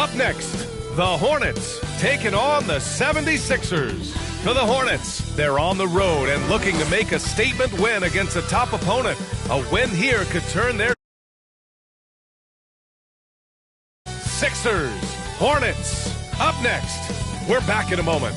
Up next, the Hornets taking on the 76ers. For the Hornets, they're on the road and looking to make a statement win against a top opponent. A win here could turn their Sixers, Hornets. Up next, we're back in a moment.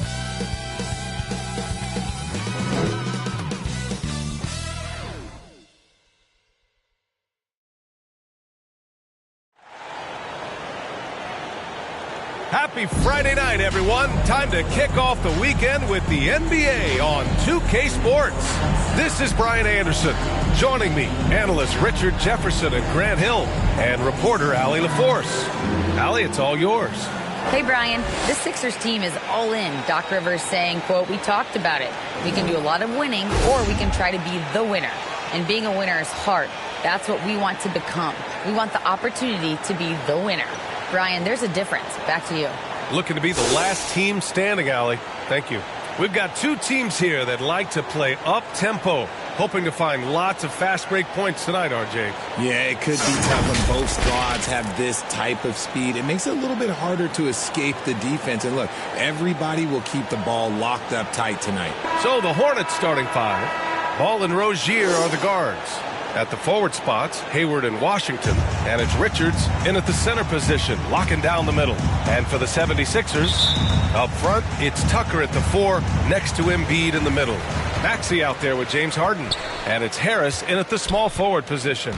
Happy Friday night, everyone. Time to kick off the weekend with the NBA on 2K Sports. This is Brian Anderson. Joining me, analysts Richard Jefferson and Grant Hill, and reporter Allie LaForce. Allie, it's all yours. Hey, Brian. This Sixers team is all in. Doc Rivers saying, quote, "We talked about it. We can do a lot of winning, or we can try to be the winner. And being a winner is hard. That's what we want to become. We want the opportunity to be the winner." Brian, there's a difference. Back to you. Looking to be the last team standing, Allie. Thank you. We've got two teams here that like to play up-tempo, hoping to find lots of fast break points tonight, RJ. Yeah, it could be tough when both squads have this type of speed. It makes it a little bit harder to escape the defense. And look, everybody will keep the ball locked up tight tonight. So the Hornets starting five. Ball and Rozier are the guards. At the forward spots, Hayward and Washington. And it's Richards in at the center position, locking down the middle. And for the 76ers, up front, it's Tucker at the 4, next to Embiid in the middle. Maxey out there with James Harden. And it's Harris in at the small forward position.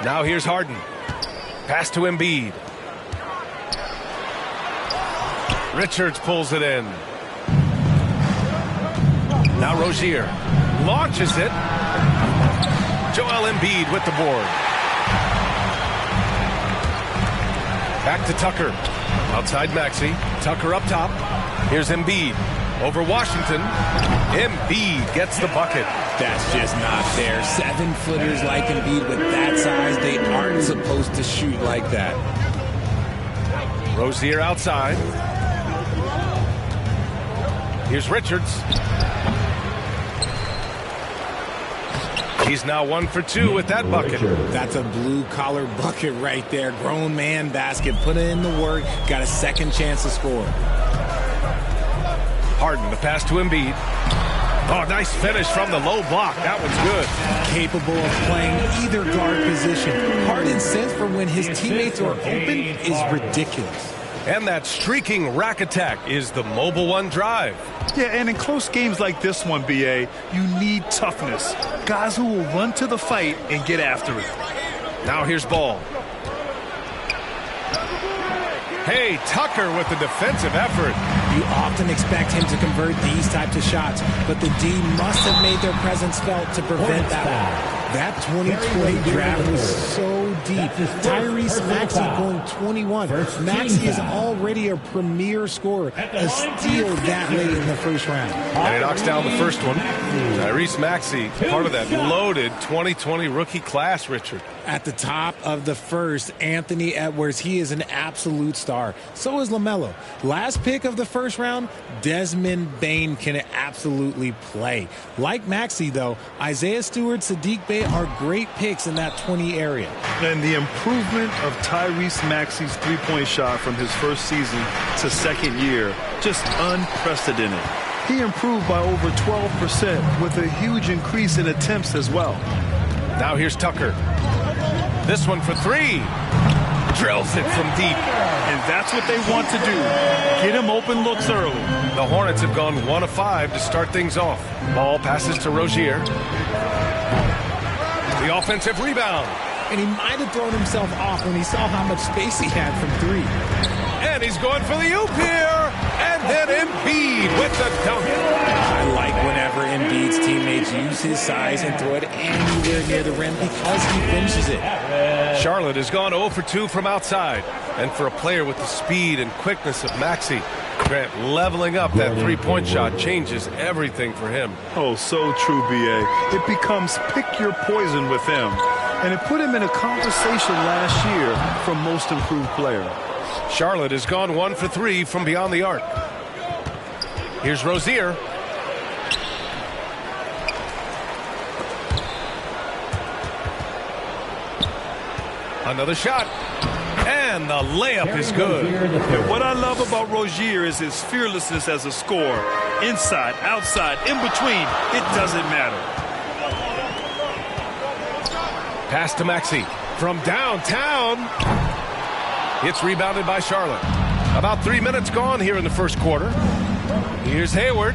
Now here's Harden. Pass to Embiid. Richards pulls it in. Now Rozier launches it. Joel Embiid with the board. Back to Tucker. Outside Maxey. Tucker up top. Here's Embiid. Over Washington. Embiid gets the bucket. That's just not fair. 7-footers like Embiid with that size, they aren't supposed to shoot like that. Rozier outside. Here's Richards. He's now 1 for 2 with that bucket. That's a blue-collar bucket right there. Grown man basket. Put in the work. Got a second chance to score. Harden, the pass to Embiid. Oh, nice finish from the low block. That one's good. Capable of playing either guard position. Harden's sense for when his teammates are open is ridiculous. And that streaking rack attack is the Mobile One drive. Yeah, and in close games like this one, BA, you need toughness. Guys who will run to the fight and get after it. Now here's Ball. Hey, Tucker with the defensive effort. You often expect him to convert these types of shots, but the D must have made their presence felt to prevent that one. That 2020 draft was so deep. Tyrese Maxey going 21. Maxey is already a premier scorer. A steal that late in the first round. And he knocks down the first one. Tyrese Maxey, part of that loaded 2020 rookie class, Richard. At the top of the first, Anthony Edwards, he is an absolute star. So is LaMelo. Last pick of the first round, Desmond Bane can absolutely play. Like Maxey, though, Isaiah Stewart, Sadiq Bey are great picks in that 20 area. And the improvement of Tyrese Maxey's three-point shot from his first season to second year, just unprecedented. He improved by over 12% with a huge increase in attempts as well. Now here's Tucker. This one for 3. Drills it from deep. And that's what they want to do. Get him open looks early. The Hornets have gone 1 of 5 to start things off. Ball passes to Rozier. The offensive rebound. And he might have thrown himself off when he saw how much space he had from 3. And he's going for the oop here. And then Embiid with the dunk. I like whenever Embiid's teammates use his size and throw it anywhere near the rim because he finishes it. Charlotte has gone 0 for 2 from outside. And for a player with the speed and quickness of Maxey, Grant, leveling up that three-point shot changes everything for him. Oh, so true, BA. It becomes pick your poison with him. And it put him in a conversation last year for most improved player. Charlotte has gone 1 for 3 from beyond the arc. Here's Rozier. Another shot. And And the layup is good. And what I love about Rozier is his fearlessness as a scorer. Inside, outside, in between, it doesn't matter. Pass to Maxey from downtown. It's rebounded by Charlotte. About 3 minutes gone here in the first quarter. Here's Hayward.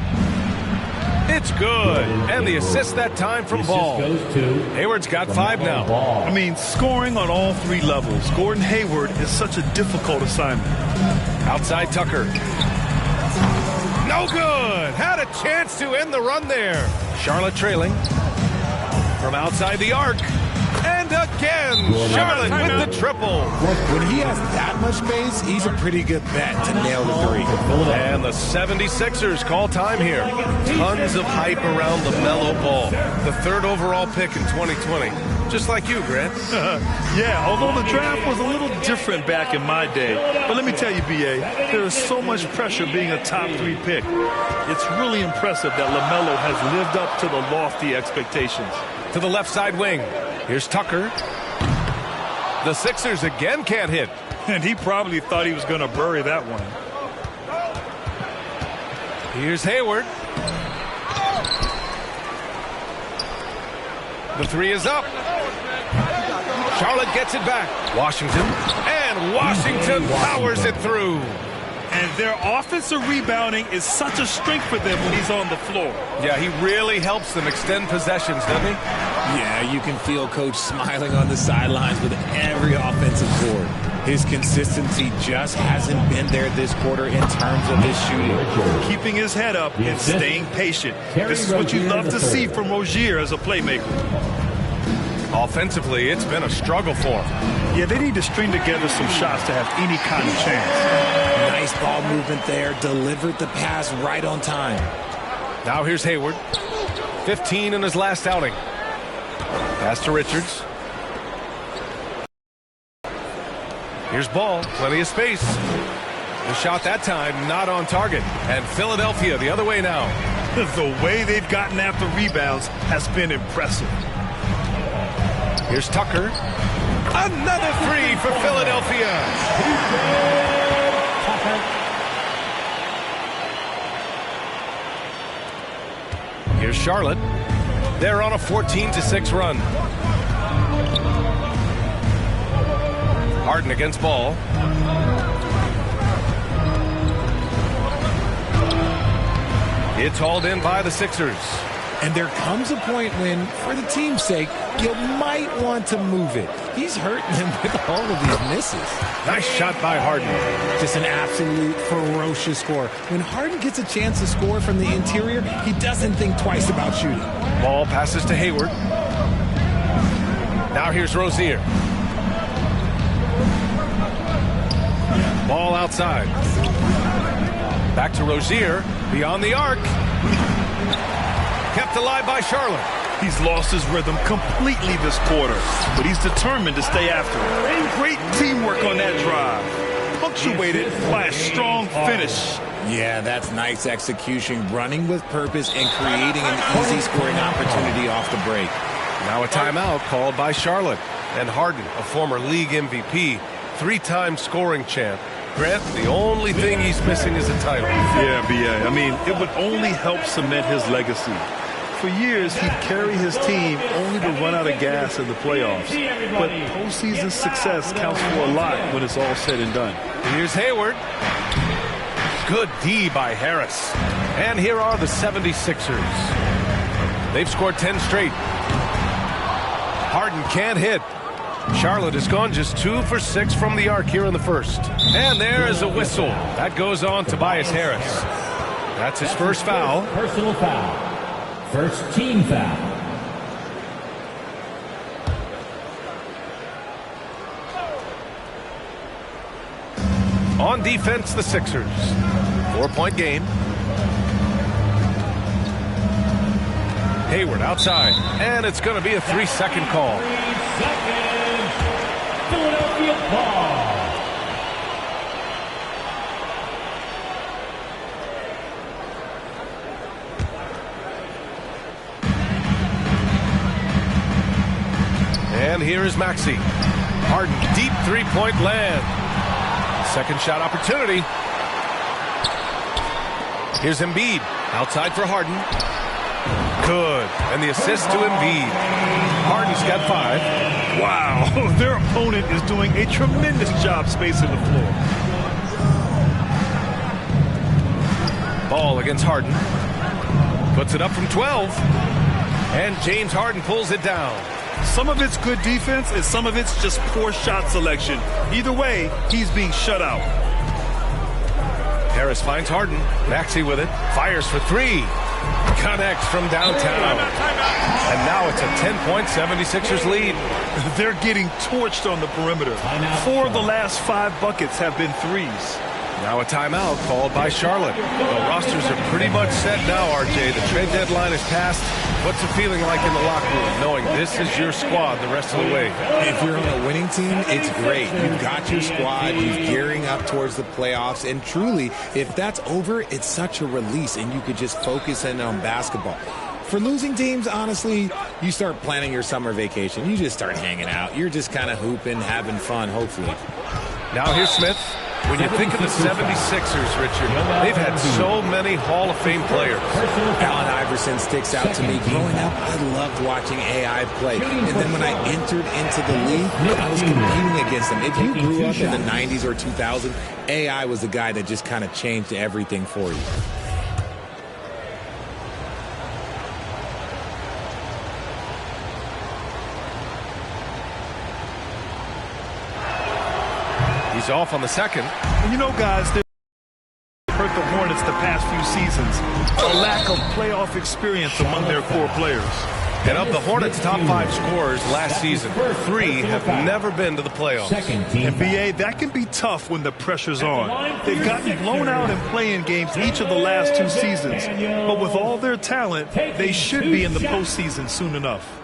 It's good. And the assist that time from Ball. Hayward's got 5 now. I mean, scoring on all 3 levels. Gordon Hayward is such a difficult assignment. Outside Tucker. No good. Had a chance to end the run there. Charlotte trailing. From outside the arc. And again, Charlotte with the triple. When he has that much space, he's a pretty good bet to nail the 3. And the 76ers call time here. Tons of hype around the Melo Ball. The 3rd overall pick in 2020. Just like you, Grant. Yeah, although the draft was a little different back in my day. But let me tell you, B.A., there is so much pressure being a top 3 pick. It's really impressive that LaMelo has lived up to the lofty expectations. To the left side wing. Here's Tucker. The Sixers again can't hit. And he probably thought he was going to bury that one. Here's Hayward. The 3 is up. Charlotte gets it back. Washington. And Washington powers it through. And their offensive rebounding is such a strength for them when he's on the floor. Yeah, he really helps them extend possessions, doesn't he? Yeah, you can feel Coach smiling on the sidelines with every offensive board. His consistency just hasn't been there this quarter in terms of his shooting. Keeping his head up and staying patient. This is what you love to see from Rozier as a playmaker. Offensively, it's been a struggle for him. Yeah, they need to string together some shots to have any kind of chance. Nice ball movement there. Delivered the pass right on time. Now here's Hayward. 15 in his last outing. Pass to Richards. Here's Ball. Plenty of space. The shot that time not on target. And Philadelphia the other way now. The way they've gotten after rebounds has been impressive. Here's Tucker. Another 3 for Philadelphia. Here's Charlotte. They're on a 14-6 run. Harden against Ball. It's hauled in by the Sixers. And there comes a point when, for the team's sake, you might want to move it. He's hurting them with all of these misses. Nice shot by Harden. Just an absolute ferocious score. When Harden gets a chance to score from the interior, he doesn't think twice about shooting. Ball passes to Hayward. Now here's Rozier. Ball outside. Back to Rozier. Beyond the arc. Kept alive by Charlotte. He's lost his rhythm completely this quarter, but he's determined to stay after it. Great teamwork on that drive. Punctuated by a strong finish. Yeah, that's nice execution. Running with purpose and creating an easy scoring opportunity off the break. Now a timeout called by Charlotte. And Harden, a former league MVP, 3-time scoring champ. Grant, the only thing he's missing is a title. Yeah, B.A. I mean, it would only help cement his legacy. For years, he'd carry his team only to run out of gas in the playoffs. But postseason success counts for a lot when it's all said and done. Here's Hayward. Good D by Harris. And here are the 76ers. They've scored 10 straight. Harden can't hit. Charlotte has gone just 2 for 6 from the arc here in the first. And there is a whistle. That goes on Tobias Harris. That's his first foul. Personal foul. First team foul. On defense, the Sixers. 4-point game. Hayward outside. And it's going to be a 3-second call. 3 seconds. Philadelphia ball. And here is Maxey. Harden, deep 3-point land. Second shot opportunity. Here's Embiid. Outside for Harden. Good. And the assist to Embiid. Harden's got 5. Wow. Their opponent is doing a tremendous job spacing the floor. Ball against Harden. Puts it up from 12. And James Harden pulls it down. Some of it's good defense and some of it's just poor shot selection. Either way, he's being shut out. Harris finds Harden. Maxey with it. Fires for 3. Connects from downtown. And now it's a 10-point 76ers lead. They're getting torched on the perimeter. 4 of the last 5 buckets have been threes. Now a timeout called by Charlotte. The rosters are pretty much set now, RJ. The trade deadline is passed. What's it feeling like in the locker room, knowing this is your squad the rest of the way? If you're on a winning team, it's great. You've got your squad. You're gearing up towards the playoffs. And truly, if that's over, it's such a release, and you could just focus in on basketball. For losing teams, honestly, you start planning your summer vacation. You just start hanging out. You're just kind of hooping, having fun, hopefully. Now here's Smith. When you think of the 76ers, Richard, they've had so many Hall of Fame players. Allen Iverson sticks out to me. Growing up, I loved watching AI play. And then when I entered into the league, I was competing against him. If you grew up in the 90s or 2000, AI was the guy that just kind of changed everything for you. He's off on the second. You know, guys, they hurt the Hornets the past few seasons. A lack of playoff experience among their core players. And of the Hornets' top 5 scorers last season, 3 have never been to the playoffs. And BA, that can be tough when the pressure's on. They've gotten blown out in play-in games each of the last 2 seasons. But with all their talent, they should be in the postseason soon enough.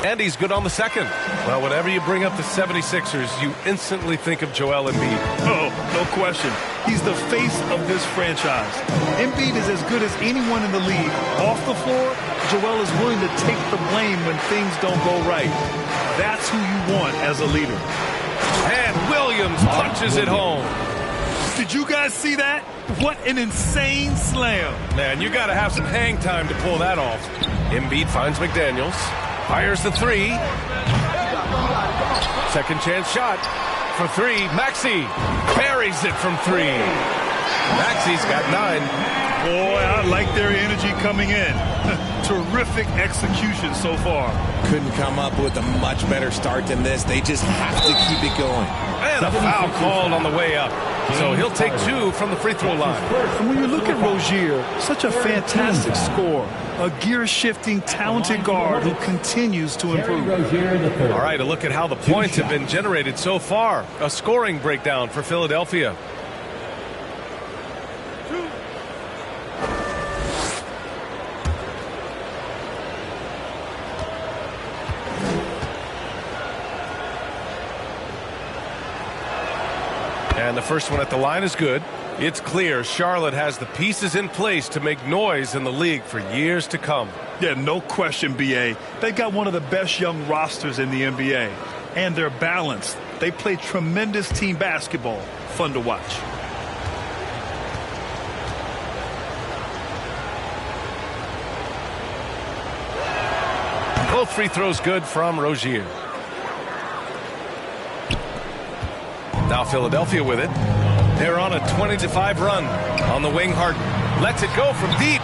And he's good on the second. Well, whenever you bring up the 76ers, you instantly think of Joel Embiid. Oh, no question. He's the face of this franchise. Embiid is as good as anyone in the league. Off the floor, Joel is willing to take the blame when things don't go right. That's who you want as a leader. And Williams punches it home. Did you guys see that? What an insane slam. Man, you got to have some hang time to pull that off. Embiid finds McDaniels. Fires the 3. Second chance shot for 3. Maxey buries it from 3. Maxey's got 9. Boy, I like their energy coming in. Terrific execution so far. Couldn't come up with a much better start than this. They just have to keep it going. And a foul called on the way up. So he'll take 2 from the free throw line. And when you look at Rozier, such a fantastic scorer. A gear-shifting, talented guard who continues to improve. All right, a look at how the points have been generated so far. A scoring breakdown for Philadelphia. And the first one at the line is good. It's clear Charlotte has the pieces in place to make noise in the league for years to come. Yeah, no question, BA. They got one of the best young rosters in the NBA. And they're balanced. They play tremendous team basketball. Fun to watch. Both free throws good from Rozier. Now Philadelphia with it. They're on a 20-5 run. On the wing, Harden lets it go from deep.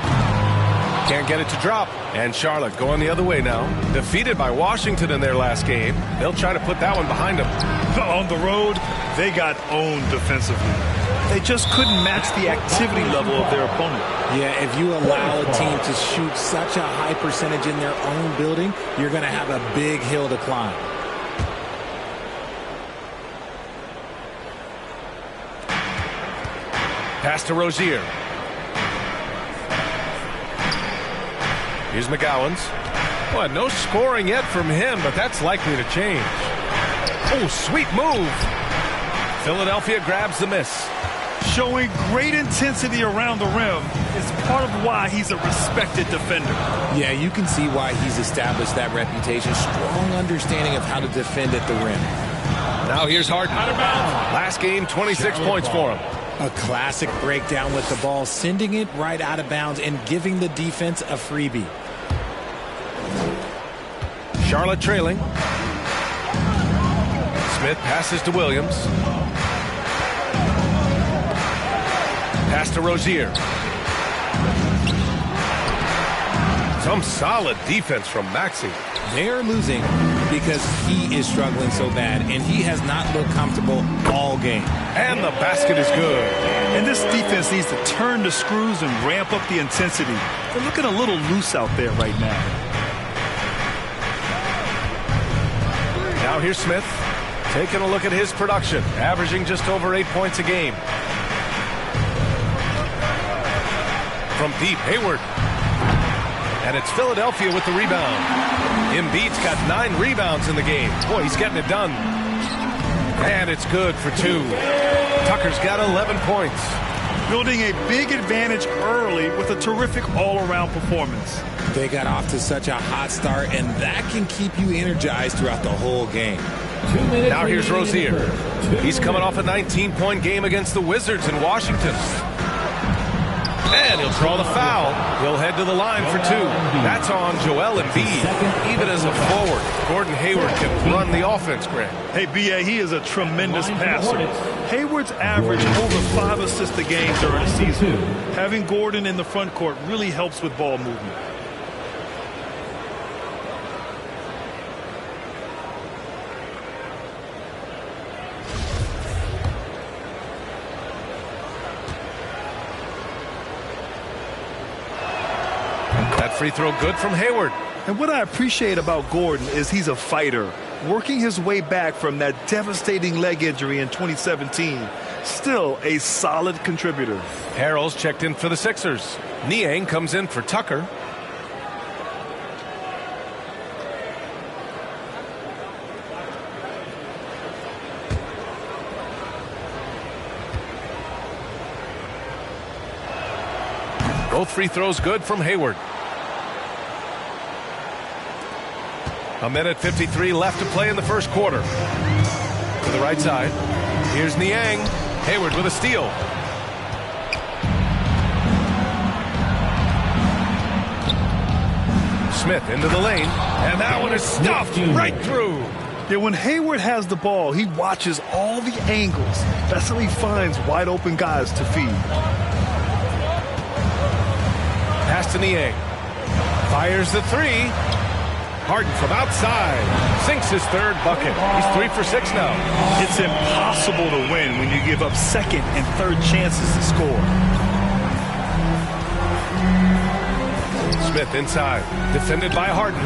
Can't get it to drop. And Charlotte going the other way now. Defeated by Washington in their last game. They'll try to put that one behind them. On the road, they got owned defensively. They just couldn't match the activity level of their opponent. Yeah, if you allow a team to shoot such a high percentage in their own building, you're going to have a big hill to climb. Pass to Rozier. Here's McGowan's. Well, no scoring yet from him, but that's likely to change. Oh, sweet move. Philadelphia grabs the miss. Showing great intensity around the rim is part of why he's a respected defender. Yeah, you can see why he's established that reputation. Strong understanding of how to defend at the rim. Now here's Harden. Last game, 26 points for him. A classic breakdown with the ball, sending it right out of bounds and giving the defense a freebie. Charlotte trailing. Smith passes to Williams. Pass to Rozier. Some solid defense from Maxey. They are losing because he is struggling so bad, and he has not looked comfortable all game. And the basket is good. And this defense needs to turn the screws and ramp up the intensity. They're looking a little loose out there right now. Now here's Smith, taking a look at his production, averaging just over 8 points a game. From deep, Hayward. And it's Philadelphia with the rebound. Embiid's got 9 rebounds in the game. Boy, he's getting it done. And it's good for 2. Tucker's got 11 points. Building a big advantage early with a terrific all-around performance. They got off to such a hot start, and that can keep you energized throughout the whole game. Now here's Rozier. He's coming off a 19-point game against the Wizards in Washington. And he'll draw the foul. He'll head to the line for 2. That's on Joel Embiid. Even as a forward, Gordon Hayward can run the offense, Greg. Hey, B.A., he is a tremendous passer. Hayward's averaged over 5 assists a game during the season. Having Gordon in the front court really helps with ball movement. Free throw good from Hayward. And what I appreciate about Gordon is he's a fighter, working his way back from that devastating leg injury in 2017. Still a solid contributor. Harrell's checked in for the Sixers. Niang comes in for Tucker. Both free throws good from Hayward. A minute 53 left to play in the first quarter. To the right side. Here's Niang. Hayward with a steal. Smith into the lane. And that one is stuffed right through. Yeah, when Hayward has the ball, he watches all the angles. That's how he finds wide open guys to feed. Pass to Niang. Fires the 3. Harden from outside. Sinks his 3rd bucket. He's 3 for 6 now. It's impossible to win when you give up 2nd and 3rd chances to score. Smith inside. Defended by Harden.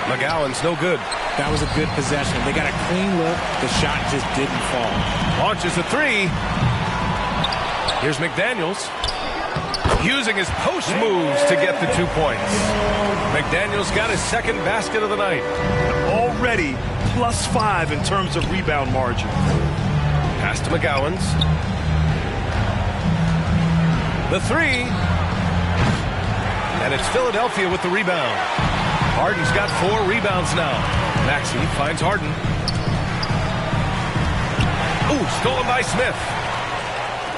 McGowan's no good. That was a good possession. They got a clean look. The shot just didn't fall. Launches a 3. Here's McDaniels. Using his post moves to get the 2 points. McDaniels got his 2nd basket of the night. Already +5 in terms of rebound margin. Pass to McGowan's. The 3. And it's Philadelphia with the rebound. Harden's got 4 rebounds now. Maxey finds Harden. Ooh, stolen by Smith.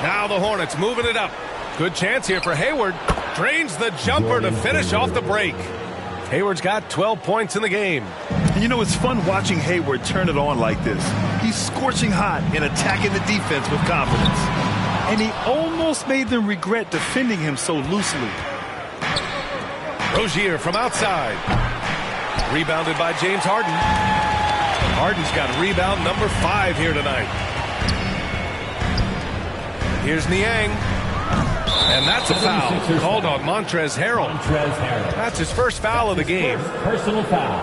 Now the Hornets moving it up. Good chance here for Hayward. Drains the jumper to finish off the break. Hayward's got 12 points in the game. And you know, it's fun watching Hayward turn it on like this. He's scorching hot and attacking the defense with confidence. And he almost made them regret defending him so loosely. Rozier from outside. Rebounded by James Harden. Harden's got rebound number 5 here tonight. Here's Niang. And that's a foul called on Montrezl Harrell. That's his first foul of the game. Personal foul.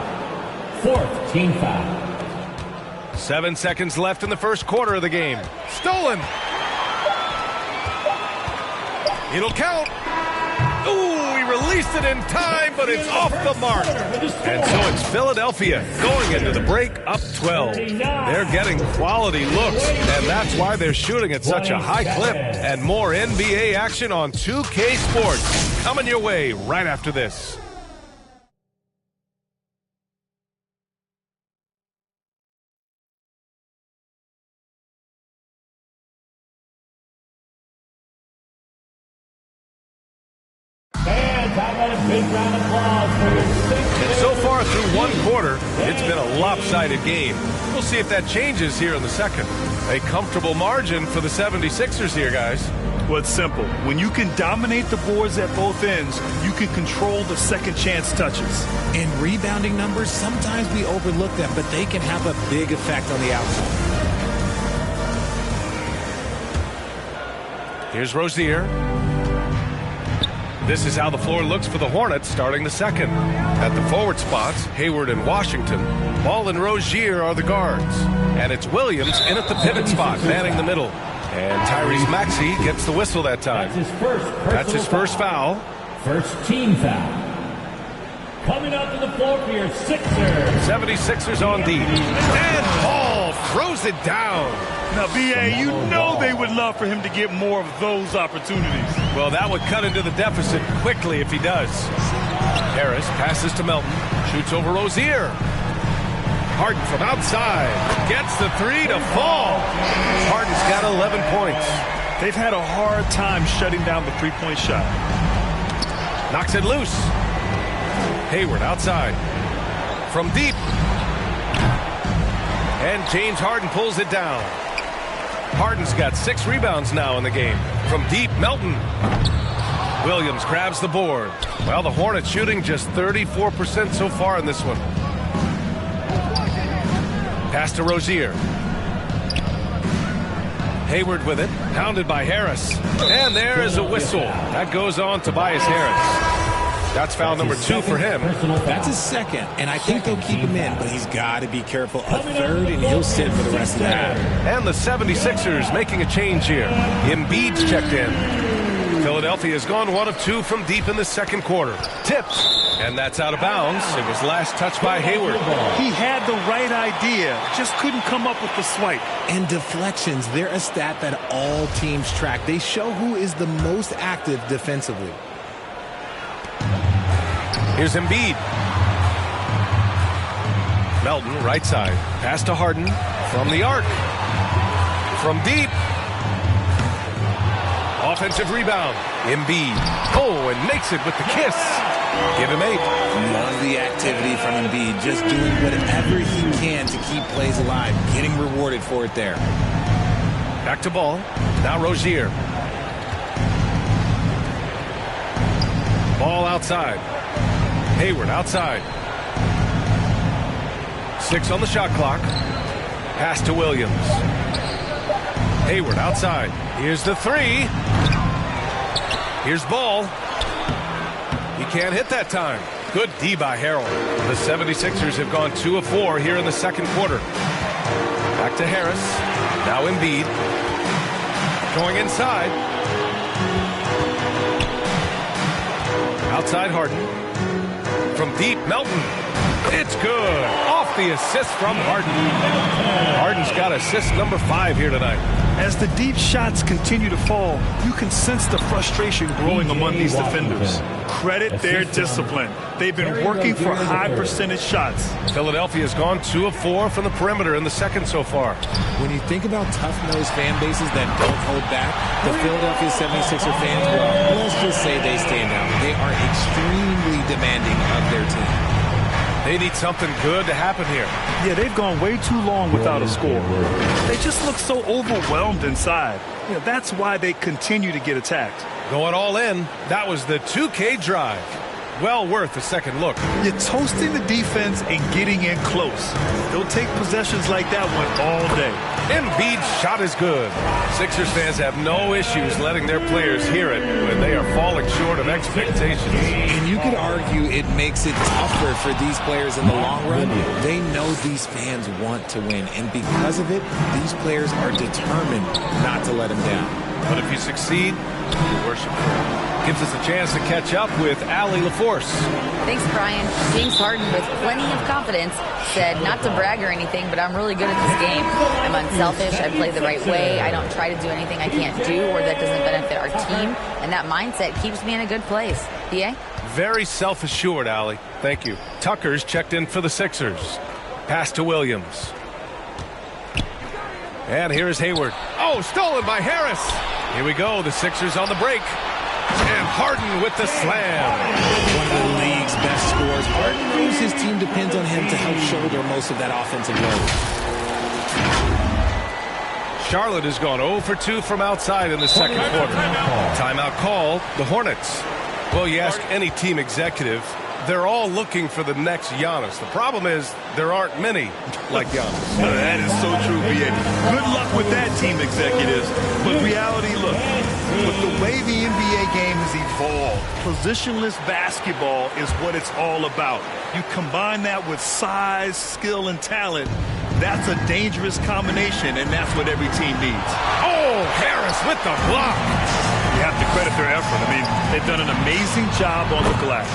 4th team foul. 7 seconds left in the first quarter of the game. Stolen. It'll count. Ooh, he released it in time, but it's off the mark. And so it's Philadelphia going into the break up 12. They're getting quality looks, and that's why they're shooting at such a high clip. And more NBA action on 2K Sports coming your way right after this. And so far through one quarter, it's been a lopsided game. We'll see if that changes here in the second. A comfortable margin for the 76ers here, guys. Well, it's simple. When you can dominate the boards at both ends, you can control the second chance touches. In rebounding numbers, sometimes we overlook them, but they can have a big effect on the outside. Here's Rozier. This is how the floor looks for the Hornets starting the second. At the forward spots, Hayward and Washington. Ball and Rozier are the guards. And it's Williams in at the pivot spot, manning the middle. And Tyrese Maxey gets the whistle that time. That's his first foul. First team foul. Coming out to the floor for your Sixers. 76ers on deep. And Paul throws it down. Now, B.A., you know they would love for him to get more of those opportunities. Well, that would cut into the deficit quickly if he does. Harris passes to Melton. Shoots over Rozier. Harden from outside. Gets the three to fall. Harden's got 11 points. They've had a hard time shutting down the three-point shot. Knocks it loose. Hayward outside. From deep. And James Harden pulls it down. Harden's got 6 rebounds now in the game. From deep, Melton. Williams grabs the board. Well, the Hornets shooting just 34% so far in this one. Pass to Rozier. Hayward with it. Pounded by Harris. And there is a whistle. That goes on Tobias Harris. That's foul number 2 for him. That's his second, and I think they'll keep him in, but he's got to be careful. A third, and he'll sit for the rest of the half. And the 76ers making a change here. Embiid's checked in. Philadelphia has gone 1 of 2 from deep in the second quarter. Tipped. And that's out of bounds. It was last touched by Hayward. He had the right idea, just couldn't come up with the swipe. And deflections, they're a stat that all teams track. They show who is the most active defensively. Here's Embiid. Melton, right side. Pass to Harden from the arc. From deep. Offensive rebound. Embiid. Oh, and makes it with the kiss. Give him 8. Love the activity from Embiid. Just doing whatever he can to keep plays alive. Getting rewarded for it there. Back to ball. Now Rozier. Ball outside. Hayward outside. 6 on the shot clock. Pass to Williams. Hayward outside. Here's the 3. Here's Ball. He can't hit that time. Good D by Harrell. The 76ers have gone 2 of 4 here in the second quarter. Back to Harris. Now Embiid. Going inside. Outside Harden. From deep, Melton. It's good. Off the assist from Harden. Harden's got assist number 5 here tonight. As the deep shots continue to fall, you can sense the frustration growing among these defenders. Credit their discipline. They've been working for high percentage shots. Philadelphia's gone 2 of 4 from the perimeter in the second so far. When you think about tough-nosed fan bases that don't hold back, the Philadelphia 76er fans, well, let's just say they stand out. They are extremely demanding of their team. They need something good to happen here. Yeah, they've gone way too long without a score. They just look so overwhelmed inside. That's why they continue to get attacked. Going all in, that was the 2K drive. Well worth a second look. You're toasting the defense and getting in close. They'll take possessions like that one all day. Embiid's shot is good. Sixers fans have no issues letting their players hear it when they are falling short of expectations. And you could argue it makes it tougher for these players in the long run. They know these fans want to win, and because of it, these players are determined not to let them down. But if you succeed, you worship them. gives us a chance to catch up with Allie LaForce. Thanks, Brian. James Harden, with plenty of confidence, said not to brag or anything, but I'm really good at this game. I'm unselfish. I play the right way. I don't try to do anything I can't do or that doesn't benefit our team. And that mindset keeps me in a good place. PA? Very self-assured, Allie. Thank you. Tucker's checked in for the Sixers. Pass to Williams. And here's Hayward. Oh, stolen by Harris. Here we go. The Sixers on the break. And Harden with the slam. One of the league's best scorers. Harden knows his team depends on him to help shoulder most of that offensive load. Charlotte has gone 0 for 2 from outside in the second quarter. Timeout call, the Hornets. Well, you ask any team executive, they're all looking for the next Giannis. The problem is there aren't many like Giannis. That is so true, BA. Good luck with that, team executives. But reality, look, with the way the NBA game has evolved, positionless basketball is what it's all about. You combine that with size, skill, and talent, that's a dangerous combination, and that's what every team needs. Oh, Harris with the block. You have to credit their effort. I mean, they've done an amazing job on the glass.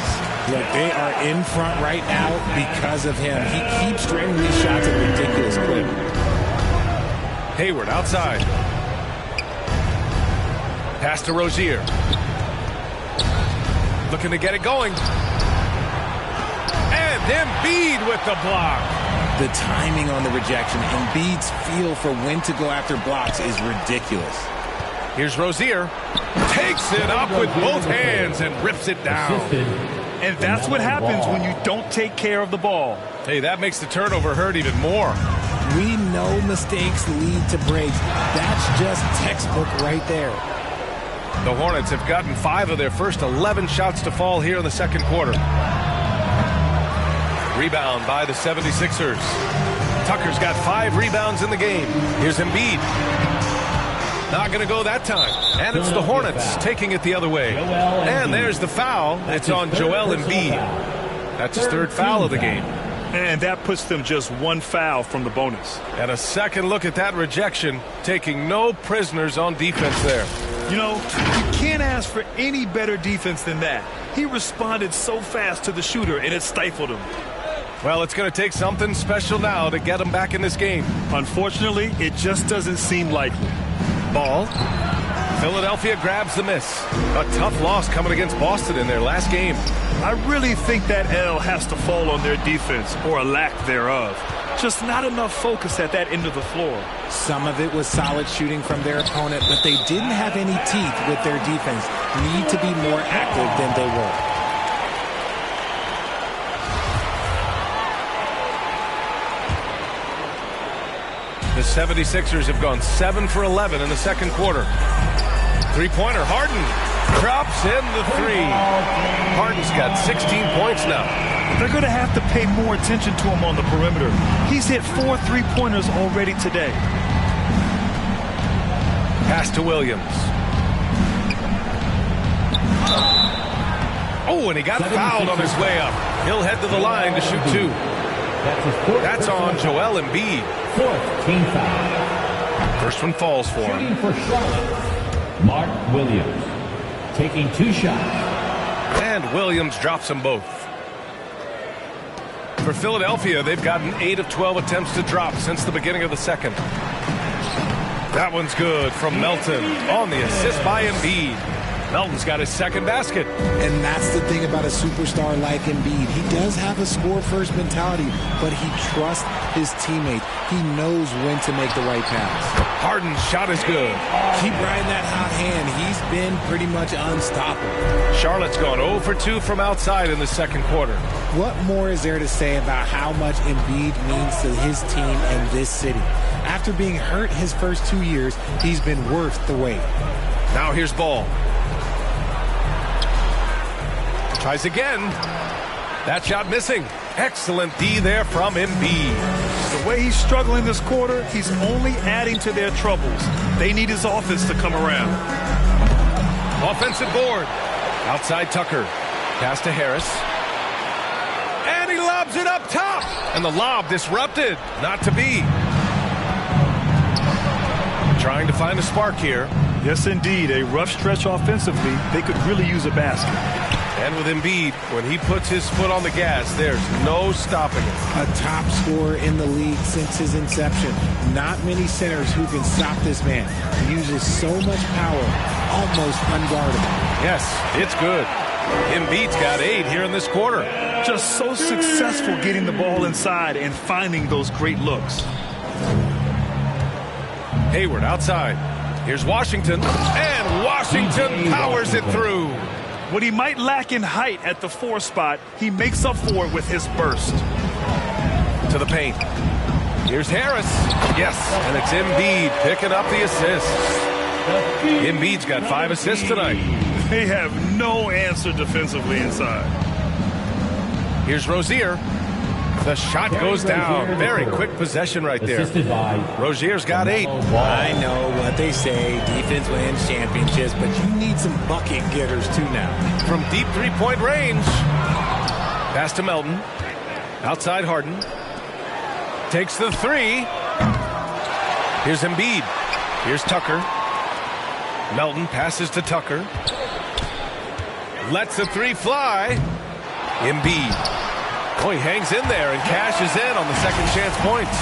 Look, they are in front right now because of him. He keeps draining these shots at a ridiculous clip. Hayward outside. Pass to Rozier. Looking to get it going. And Embiid with the block. The timing on the rejection, Embiid's feel for when to go after blocks is ridiculous. Here's Rozier. Takes it up with both hands and rips it down. And that's what happens when you don't take care of the ball. Hey, that makes the turnover hurt even more. We know mistakes lead to breaks. That's just textbook right there. The Hornets have gotten 5 of their first 11 shots to fall here in the second quarter. Rebound by the 76ers. Tucker's got 5 rebounds in the game. Here's Embiid. Not going to go that time. And it's the Hornets taking it the other way. And there's the foul. It's on Joel Embiid. That's his 3rd foul of the game. And that puts them just 1 foul from the bonus. And a second look at that rejection, taking no prisoners on defense there. You know, you can't ask for any better defense than that. He responded so fast to the shooter, and it stifled him. Well, it's going to take something special now to get him back in this game. Unfortunately, it just doesn't seem likely. Ball. Philadelphia grabs the miss. A tough loss coming against Boston in their last game. I really think that L has to fall on their defense, or a lack thereof. Just not enough focus at that end of the floor. Some of it was solid shooting from their opponent, but they didn't have any teeth with their defense. Need to be more active than they were. The 76ers have gone 7 for 11 in the second quarter. Three-pointer, Harden drops in the 3. Harden's got 16 points now. They're going to have to pay more attention to him on the perimeter. He's hit 4 3-pointers already today. Pass to Williams. Oh, and he got fouled on his way up. He'll head to the line to shoot 2. That's on Joel Embiid. 4th team foul. First one falls for him. Shooting for Charlotte, Mark Williams. Taking 2 shots. And Williams drops them both. For Philadelphia, they've gotten 8 of 12 attempts to drop since the beginning of the second. That one's good from Melton on the assist by Embiid. Melton's got his 2nd basket. And that's the thing about a superstar like Embiid. He does have a score-first mentality, but he trusts his teammates. He knows when to make the right pass. Harden's shot is good. Keep riding that hot hand. He's been pretty much unstoppable. Charlotte's gone 0 for 2 from outside in the second quarter. What more is there to say about how much Embiid means to his team and this city? After being hurt his first 2 years, he's been worth the wait. Now here's Ball. Tries again. That shot missing. Excellent D there from Embiid. The way he's struggling this quarter, he's only adding to their troubles. They need his offense to come around. Offensive board. Outside Tucker. Pass to Harris. And he lobs it up top. And the lob disrupted. Not to be. Trying to find a spark here. Yes, indeed. A rough stretch offensively. They could really use a basket. And with Embiid, when he puts his foot on the gas, there's no stopping it. A top scorer in the league since his inception. Not many centers who can stop this man. He uses so much power, almost unguardable. Yes, it's good. Embiid's got 8 here in this quarter. Just so successful getting the ball inside and finding those great looks. Hayward outside. Here's Washington, and Washington powers it through. What he might lack in height at the 4 spot, he makes up for it with his burst. To the paint. Here's Harris. Yes, and it's Embiid picking up the assist. Embiid's got 5 assists tonight. They have no answer defensively inside. Here's Rozier. The shot goes down. Very quick possession right there. Rozier's got 8. I know what they say. Defense wins championships, but you need some bucket getters too now. From deep three-point range. Pass to Melton. Outside Harden. Takes the 3. Here's Embiid. Here's Tucker. Melton passes to Tucker. Lets the 3 fly. Embiid. Oh, he hangs in there and cashes in on the second chance points.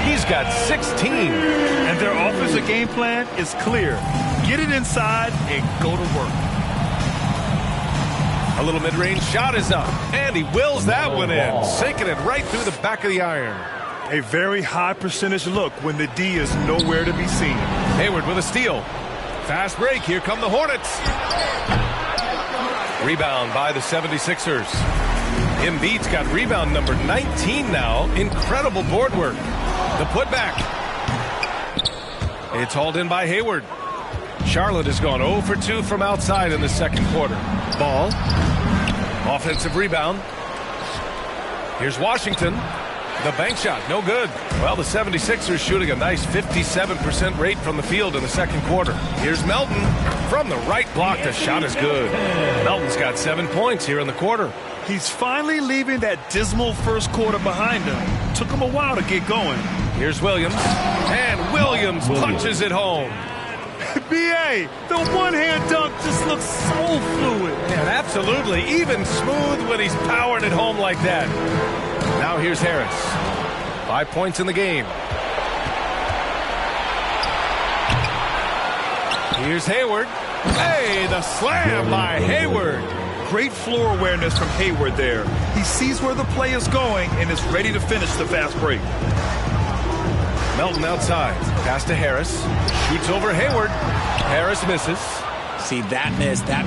He's got 16. And their offensive game plan is clear. Get it inside and go to work. A little mid-range shot is up, and he wills that one in, sinking it right through the back of the iron. A very high percentage look when the D is nowhere to be seen. Hayward with a steal. Fast break. Here come the Hornets. Rebound by the 76ers. Embiid's got rebound number 19 now. Incredible board work. The putback. It's hauled in by Hayward. Charlotte has gone 0 for 2 from outside in the second quarter. Ball. Offensive rebound. Here's Washington. The bank shot, no good. Well, the 76ers shooting a nice 57% rate from the field in the second quarter. Here's Melton. From the right block, the shot is good. Melton's got 7 points here in the quarter. He's finally leaving that dismal first quarter behind him. Took him a while to get going. Here's Williams. And Williams punches it home. B.A., the one-hand dunk just looks so fluid. And absolutely, even smooth when he's powering it home like that. Now here's Harris. 5 points in the game. Here's Hayward. Hey, the slam by Hayward. Great floor awareness from Hayward there. He sees where the play is going and is ready to finish the fast break. Melton outside. Pass to Harris. Shoots over Hayward. Harris misses. See, that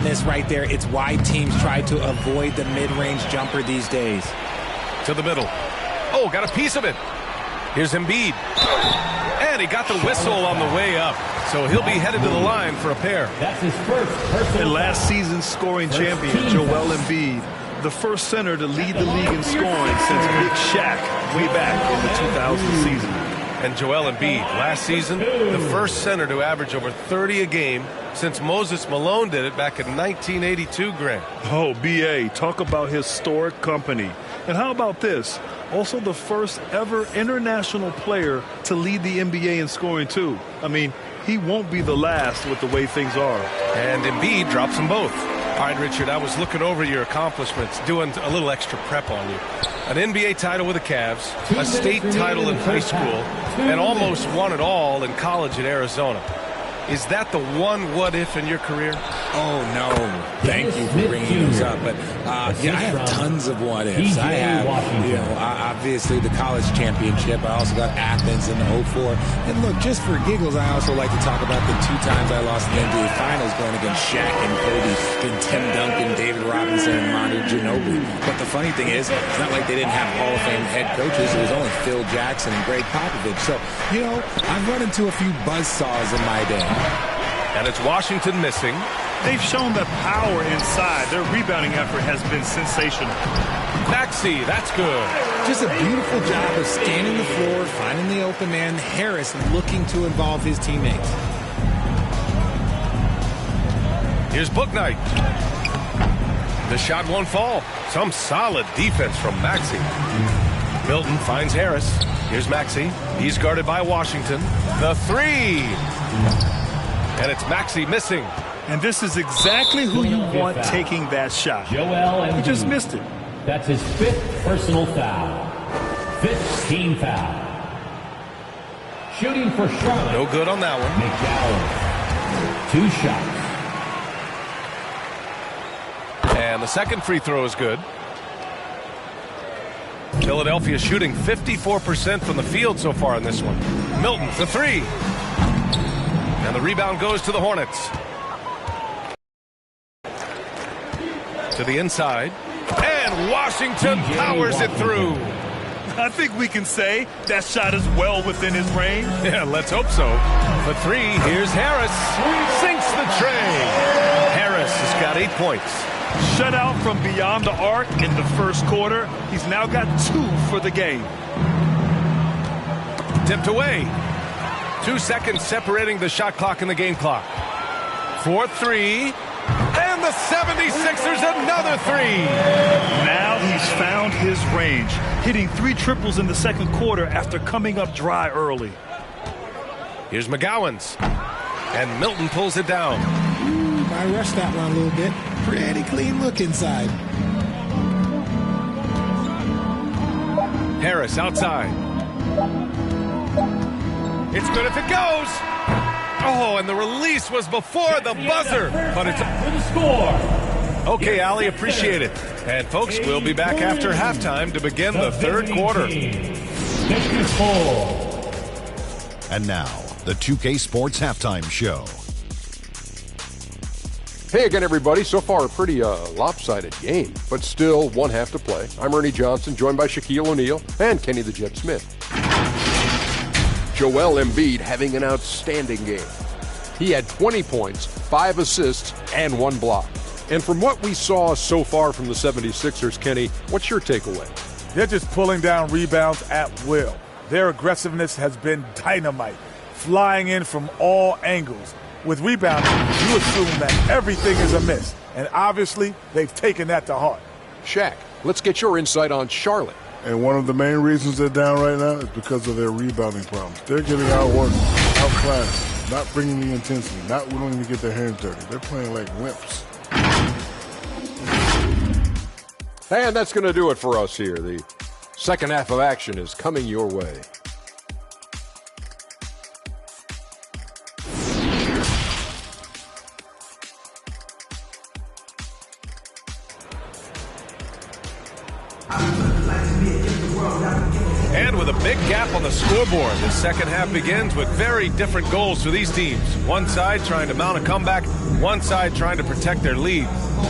miss right there. It's why teams try to avoid the mid-range jumper these days. To the middle. Oh, got a piece of it. Here's Embiid. And he got the whistle on the way up. So he'll be headed to the line for a pair. That's his first personal. And last season's scoring champion, Joel Embiid, the first center to lead the league in scoring since Big Shaq way back in the 2000 season. And Joel Embiid, last season, the first center to average over 30 a game since Moses Malone did it back in 1982, Grant. Oh, B.A., talk about historic company. And how about this? Also the first ever international player to lead the NBA in scoring, too. I mean, he won't be the last with the way things are. And Embiid drops them both. All right, Richard, I was looking over your accomplishments, doing a little extra prep on you. An NBA title with the Cavs, a state title in high school, and almost won it all in college at Arizona. Is that the one what-if in your career? Oh, no. Thank you for bringing those up. But, yeah, I have tons of what-ifs. I have, obviously the college championship. I also got Athens in 04. And, look, just for giggles, I also like to talk about the 2 times I lost in the NBA Finals going against Shaq and Kobe, against Tim Duncan, David Robinson, and Manu Ginobili. But the funny thing is, it's not like they didn't have Hall of Fame head coaches. It was only Phil Jackson and Greg Popovich. So, I've run into a few buzzsaws in my day. And it's Washington missing. They've shown the power inside. Their rebounding effort has been sensational. Maxey, that's good. Just a beautiful job of scanning the floor, finding the open man. Harris looking to involve his teammates. Here's Bouknight. The shot won't fall. Some solid defense from Maxey. Milton finds Harris. Here's Maxey. He's guarded by Washington. The 3. And it's Maxey missing. And this is exactly who you want taking that shot. He just missed it. That's his 5th personal foul. 5th team foul. Shooting for Charlotte. No good on that one. McGowan. 2 shots. And the second free throw is good. Philadelphia shooting 54% from the field so far in this one. Milton, the 3. And the rebound goes to the Hornets. To the inside. And Washington powers it through. I think we can say that shot is well within his range. Yeah, let's hope so. For 3, here's Harris. Sinks the tray. Harris has got 8 points. Shut out from beyond the arc in the first quarter. He's now got 2 for the game. Tipped away. 2 seconds separating the shot clock and the game clock. 4-3. And the 76ers another 3. Now he's found his range, hitting 3 triples in the second quarter after coming up dry early. Here's McGowan's. And Milton pulls it down. I rushed that one a little bit. Pretty clean look inside. Harris outside. It's good if it goes. Oh, and the release was before the buzzer. But it's for the score. Okay, Allie, appreciate it. And folks, we'll be back after halftime to begin the third quarter. And now, the 2K Sports Halftime Show. Hey again, everybody. So far, a pretty lopsided game, but still one half to play. I'm Ernie Johnson, joined by Shaquille O'Neal and Kenny the Jet Smith. Joel Embiid having an outstanding game. He had 20 points, 5 assists, and 1 block. And from what we saw so far from the 76ers, Kenny, what's your takeaway? They're just pulling down rebounds at will. Their aggressiveness has been dynamite, flying in from all angles. With rebounding, you assume that everything is amiss, and obviously they've taken that to heart. Shaq, let's get your insight on Charlotte. And one of the main reasons they're down right now is because of their rebounding problems. They're getting outworked, outclassed, not bringing the intensity, not willing to get their hands dirty. They're playing like wimps. And that's going to do it for us here. The second half of action is coming your way. And with a big gap on the scoreboard, the second half begins with very different goals for these teams. One side trying to mount a comeback, one side trying to protect their lead.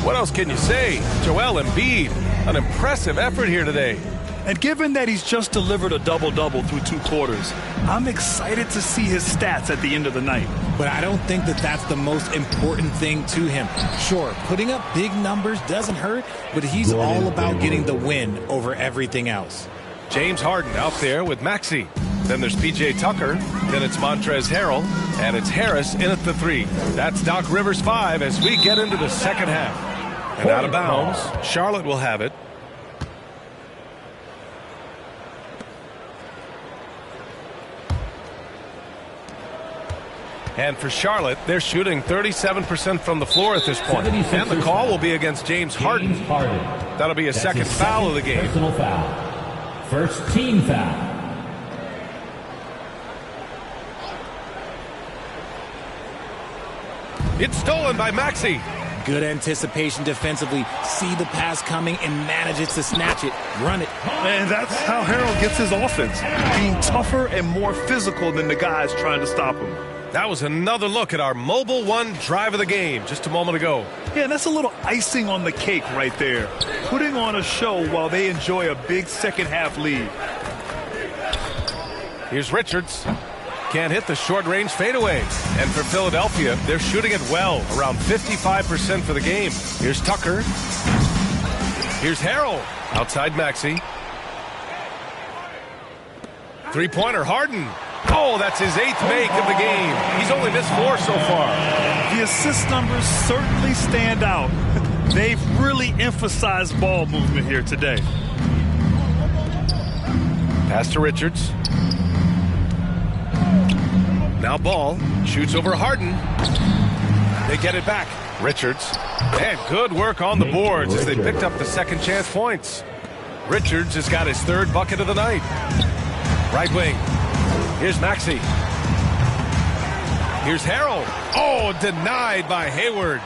What else can you say? Joel Embiid, an impressive effort here today. And given that he's just delivered a double-double through 2 quarters, I'm excited to see his stats at the end of the night. But I don't think that that's the most important thing to him. Sure, putting up big numbers doesn't hurt, but he's all about getting the win over everything else. James Harden out there with Maxey. Then there's P.J. Tucker. Then it's Montrezl Harrell. And it's Harris in at the 3. That's Doc Rivers 5 as we get into the second half. And out of bounds, Charlotte will have it. And for Charlotte, they're shooting 37% from the floor at this point. And the call will be against James Harden. That'll be a second foul of the game. Personal foul. First team foul. It's stolen by Maxey. Good anticipation defensively. See the pass coming and manages to snatch it. Run it. And that's how Harrell gets his offense. Being tougher and more physical than the guys trying to stop him. That was another look at our Mobile One drive of the game just a moment ago. Yeah, that's a little icing on the cake right there. Putting on a show while they enjoy a big second half lead. Here's Richards. Can't hit the short-range fadeaway. And for Philadelphia, they're shooting it well, around 55% for the game. Here's Tucker. Here's Harrell. Outside Maxey. Three-pointer, Harden. Oh, that's his 8th make of the game. He's only missed 4 so far. The assist numbers certainly stand out. They've really emphasized ball movement here today. Pass to Richards. Now Ball shoots over Harden. They get it back. Richards. And good work on the boards as they picked up the second chance points. Richards has got his third bucket of the night. Right wing. Here's Maxey. Here's Harrell. Oh, denied by Hayward.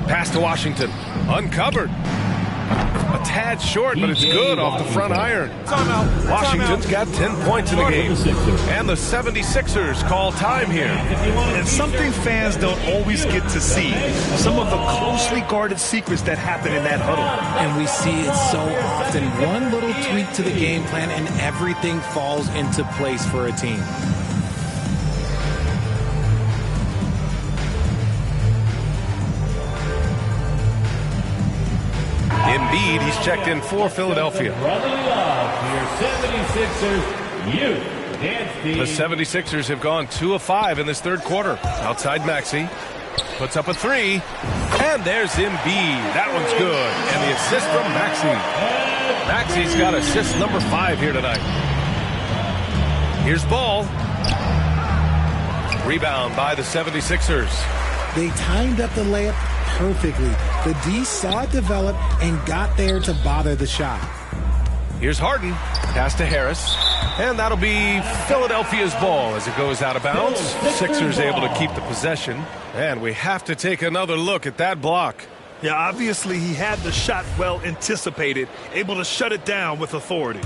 Pass to Washington. Uncovered. A tad short, but it's good off the front iron. Washington's got 10 points in the game. And the 76ers call time here. And something fans don't always get to see. Some of the closely guarded secrets that happen in that huddle. And we see it so often. One little tweak to the game plan and everything falls into place for a team. Embiid, he's checked in for Philadelphia. The 76ers have gone 2 of 5 in this third quarter. Outside Maxey. Puts up a three. And there's Embiid. That one's good. And the assist from Maxey. Maxey's got assist number 5 here tonight. Here's Ball. Rebound by the 76ers. They timed up the layup perfectly. The D saw it develop and got there to bother the shot. Here's Harden. Pass to Harris. And that'll be Philadelphia's ball as it goes out of bounds. Sixers able to keep the possession. And we have to take another look at that block. Yeah, obviously he had the shot well anticipated, able to shut it down with authority.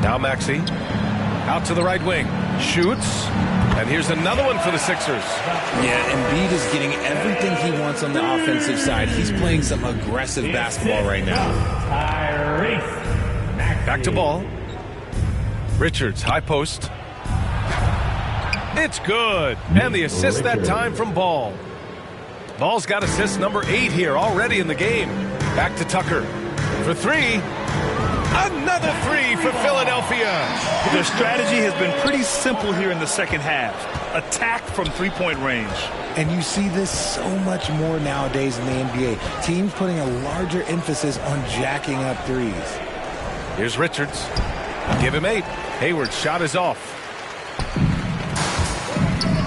Now Maxey. Out to the right wing. Shoots. And here's another one for the Sixers. Yeah, Embiid is getting everything he wants on the offensive side. He's playing some aggressive basketball right now. Back to Ball. Richards, high post. It's good. And the assist that time from Ball. Ball's got assist number 8 here already in the game. Back to Tucker. For 3. Another 3 for Philadelphia. Their strategy has been pretty simple here in the second half. Attack from three-point range. And you see this so much more nowadays in the NBA. Teams putting a larger emphasis on jacking up threes. Here's Richards. Give him 8. Hayward's shot is off.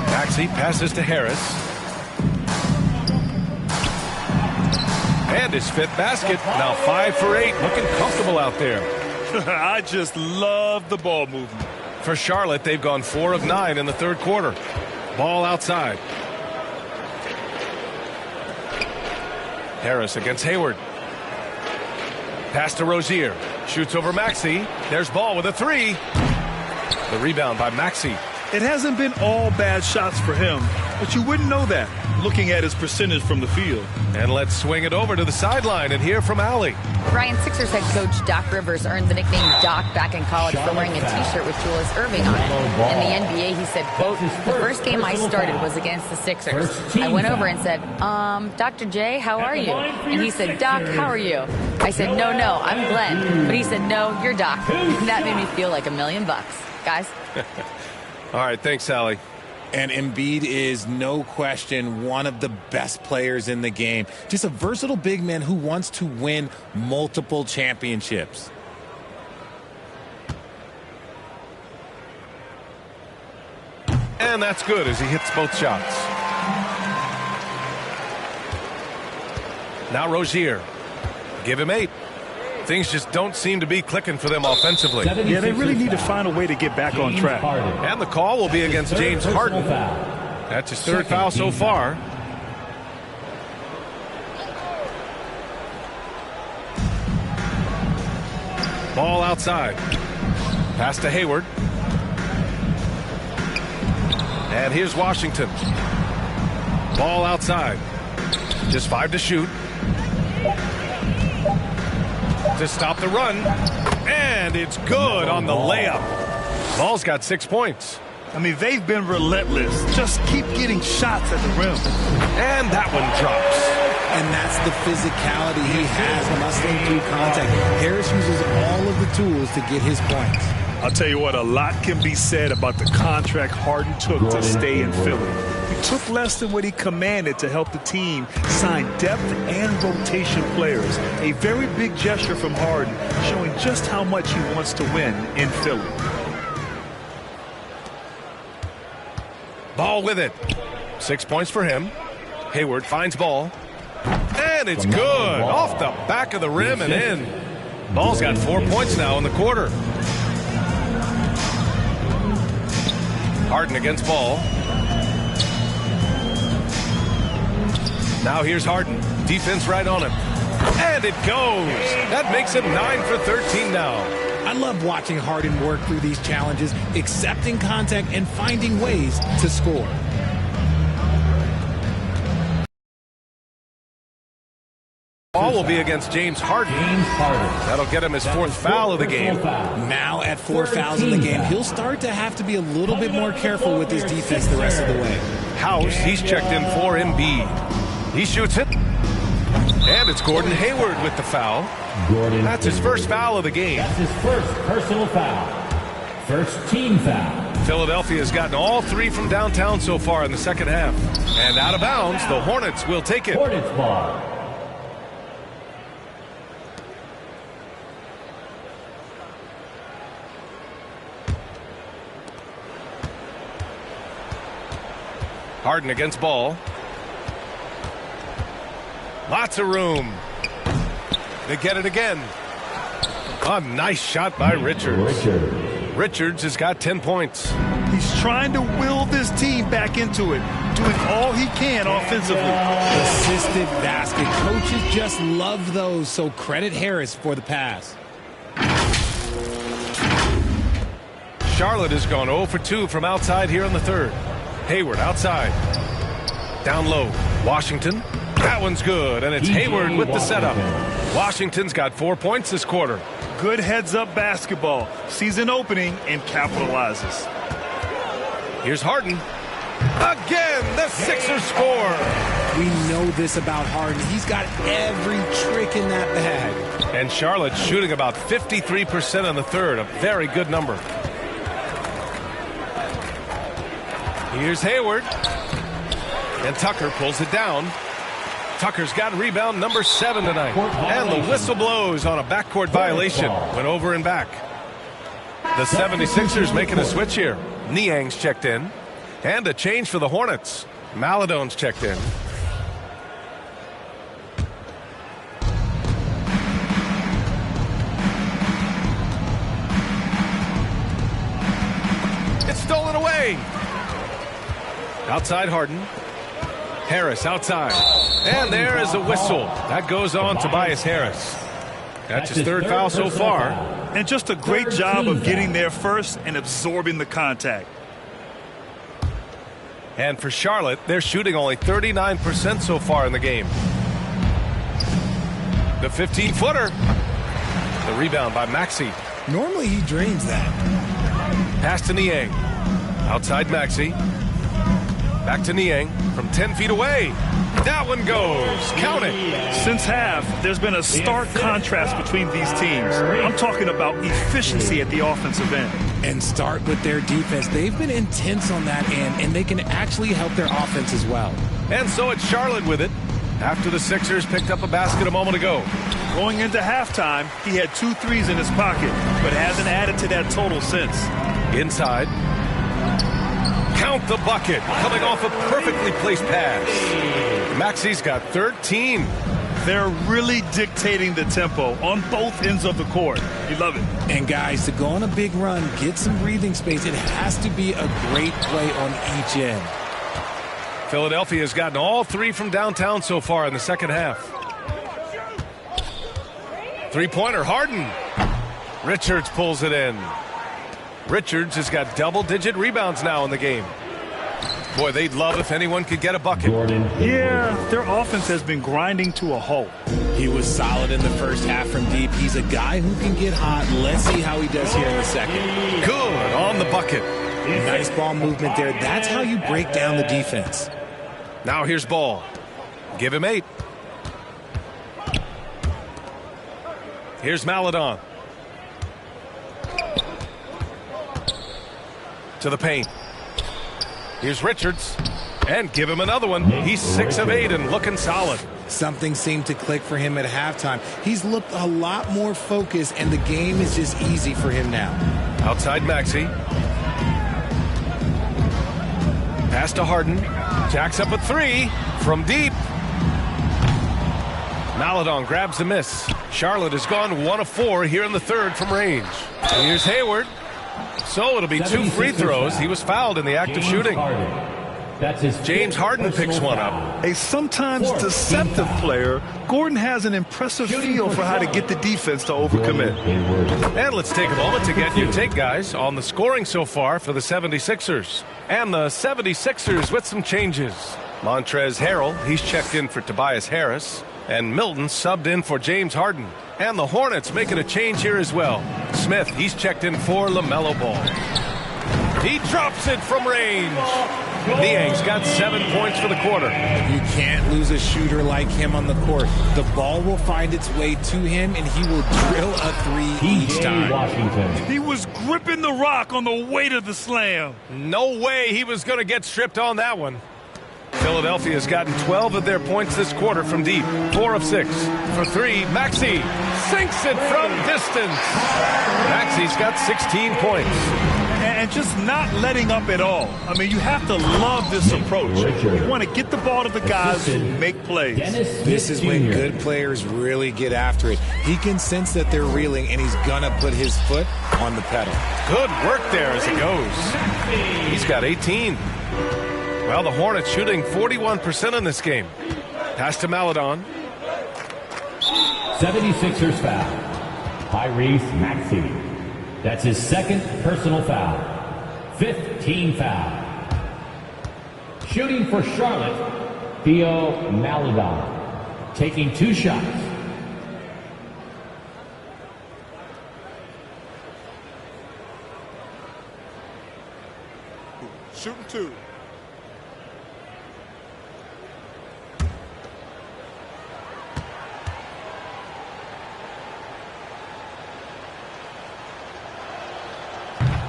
Maxey passes to Harris. And his 5th basket. Now 5 for 8. Looking comfortable out there. I just love the ball movement. For Charlotte, they've gone 4 of 9 in the third quarter. Ball outside. Harris against Hayward. Pass to Rozier. Shoots over Maxey. There's Ball with a 3. The rebound by Maxey. It hasn't been all bad shots for him, but you wouldn't know that looking at his percentage from the field. And let's swing it over to the sideline and hear from Allie. Ryan, Sixers head coach Doc Rivers earned the nickname Doc back in college for wearing a T-shirt with Julius Erving on it. In the NBA, he said, quote, "The first game I started was against the Sixers. I went over and said, Dr. J, how are you?" And he said, "Doc, how are you?" I said, no, I'm Glenn. But he said, "No, you're Doc." And that made me feel like $1 million. Guys. All right, thanks, Allie. And Embiid is, no question, one of the best players in the game. Just a versatile big man who wants to win multiple championships. And that's good as he hits both shots. Now Rozier. Give him 8. Things just don't seem to be clicking for them offensively. Yeah, they really need to find a way to get back on track. And the call will be against James Harden. That's his 3rd foul so far. Ball outside. Pass to Hayward. And here's Washington. Ball outside. Just 5 to shoot. To stop the run. And it's good on the layup. Ball's got 6 points. I mean, they've been relentless. Just keep getting shots at the rim. And that one drops. And that's the physicality he has muscling through contact. Harris uses all of the tools to get his points. I'll tell you what, a lot can be said about the contract Harden took to stay in Philly. He took less than what he commanded to help the team sign depth and rotation players. A very big gesture from Harden, showing just how much he wants to win in Philly. Ball with it. 6 points for him. Hayward finds ball. And it's good. Off the back of the rim and in. Ball's got 4 points now in the quarter. Harden against Ball. Now here's Harden. Defense right on him. And it goes. That makes him 9 for 13 now. I love watching Harden work through these challenges, accepting contact and finding ways to score. Ball will be against James Harden. That'll get him his fourth foul of the game. Now at 4 fouls in the game, he'll start to have to be a little bit more careful with his defense the rest of the way. House, he's checked in for Embiid. He shoots it. And it's Gordon Hayward with the foul. That's his first foul of the game. That's his first personal foul. First team foul. Philadelphia's gotten all 3 from downtown so far in the second half. And out of bounds, the Hornets will take it. Hornets ball. Harden against Ball. Lots of room. They get it again. A nice shot by Richards. Richards has got 10 points. He's trying to will this team back into it, doing all he can offensively. Assisted basket. Coaches just love those, so credit Harris for the pass. Charlotte has gone 0 for 2 from outside here in the third. Hayward outside. Down low. Washington. That one's good, and it's Hayward with the setup. Washington's got 4 points this quarter. Good heads-up basketball. Sees an opening and capitalizes. Here's Harden. Again, the Sixers score. We know this about Harden. He's got every trick in that bag. And Charlotte's shooting about 53% in the third, a very good number. Here's Hayward. And Tucker pulls it down. Tucker's got rebound number 7 tonight. And the whistle blows on a backcourt violation. Went over and back. The 76ers making a switch here. Niang's checked in. And a change for the Hornets. Maladone's checked in. It's stolen away. Outside Harden. Harris outside. And there is a whistle. That goes on Tobias Harris. That's his third foul so far. And just a great job of getting there first and absorbing the contact. And for Charlotte, they're shooting only 39% so far in the game. The 15-footer. The rebound by Maxey. Normally he drains that. Pass to Niang. Outside Maxey. Back to Niang from 10 feet away. That one goes. Count it. Since half, there's been a stark contrast between these teams. I'm talking about efficiency at the offensive end. And start with their defense. They've been intense on that end, and they can actually help their offense as well. And so it's Charlotte with it. After the Sixers picked up a basket a moment ago. Going into halftime, he had 2 threes in his pocket, but hasn't added to that total since. Inside. Count the bucket. Coming off a perfectly placed pass. Maxey's got 13. They're really dictating the tempo on both ends of the court. You love it. And guys, to go on a big run, get some breathing space, it has to be a great play on each end. Philadelphia has gotten all 3 from downtown so far in the second half. Three-pointer, Harden. Richards pulls it in. Richards has got double-digit rebounds now in the game. Boy, they'd love if anyone could get a bucket. Yeah, their offense has been grinding to a halt. He was solid in the first half from deep. He's a guy who can get hot. Let's see how he does here in the second. Good on the bucket. Nice ball movement there. That's how you break down the defense. Now here's Ball. Give him 8. Here's Maladon. To the paint. Here's Richards. And give him another one. He's 6 of 8 and looking solid. Something seemed to click for him at halftime. He's looked a lot more focused, and the game is just easy for him now. Outside Maxey. Pass to Harden. Jacks up a 3 from deep. Maladon grabs the miss. Charlotte has gone 1 of 4 here in the third from range. Here's Hayward. So it'll be 2 free throws. He was fouled in the act of shooting. That's his James Harden picks one up. A sometimes deceptive player, Gordon has an impressive feel for how to get the defense to overcommit. And let's take a moment to get your take, guys, on the scoring so far for the 76ers. And the 76ers with some changes. Montrezl Harrell, he's checked in for Tobias Harris. And Milton subbed in for James Harden. And the Hornets making a change here as well. Smith, he's checked in for LaMelo Ball. He drops it from range. Niang's got 7 points for the quarter. You can't lose a shooter like him on the court. The ball will find its way to him, and he will drill a 3 each time. Washington. He was gripping the rock on the weight of the slam. No way he was going to get stripped on that one. Philadelphia has gotten 12 of their points this quarter from deep. 4 of 6. For 3, Maxey sinks it from distance. Maxey's got 16 points. And just not letting up at all. I mean, you have to love this approach. You want to get the ball to the guys who make plays. This is when good players really get after it. He can sense that they're reeling, and he's going to put his foot on the pedal. Good work there as it goes. He's got 18. Well, the Hornets shooting 41% in this game. Pass to Maladon. 76ers foul. Tyrese Maxey. That's his second personal foul. 5th team foul. Shooting for Charlotte, Theo Maladon. Taking 2 shots. Shooting 2.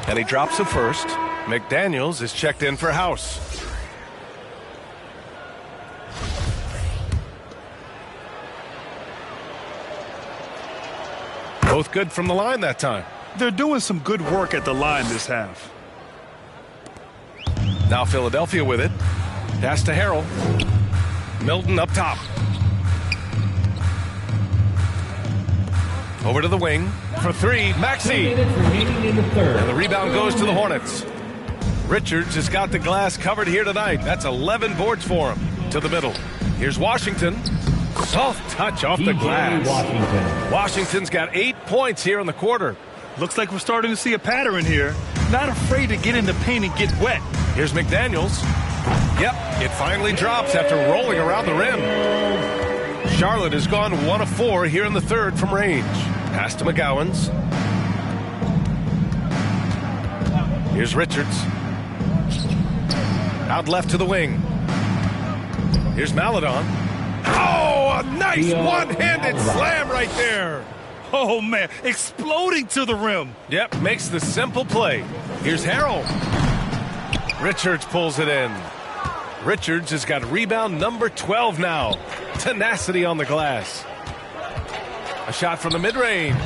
And he drops the first. McDaniels is checked in for House. Both good from the line that time. They're doing some good work at the line this half. Now Philadelphia with it. Pass to Harrell. Milton up top. Over to the wing. For 3, Maxey. And the rebound goes to the Hornets. Richards has got the glass covered here tonight. That's 11 boards for him. To the middle. Here's Washington. Soft touch off the glass. Washington's got 8 points here in the quarter. Looks like we're starting to see a pattern here. Not afraid to get in the paint and get wet. Here's McDaniels. Yep, it finally drops after rolling around the rim. Charlotte has gone 1 of 4 here in the third from range. Pass to McGowan's. Here's Richards. Out left to the wing. Here's Maladon. Oh, a nice one-handed slam right there. Oh, man, exploding to the rim. Yep, makes the simple play. Here's Harrell. Richards pulls it in. Richards has got rebound number 12 now. Tenacity on the glass. A shot from the mid-range.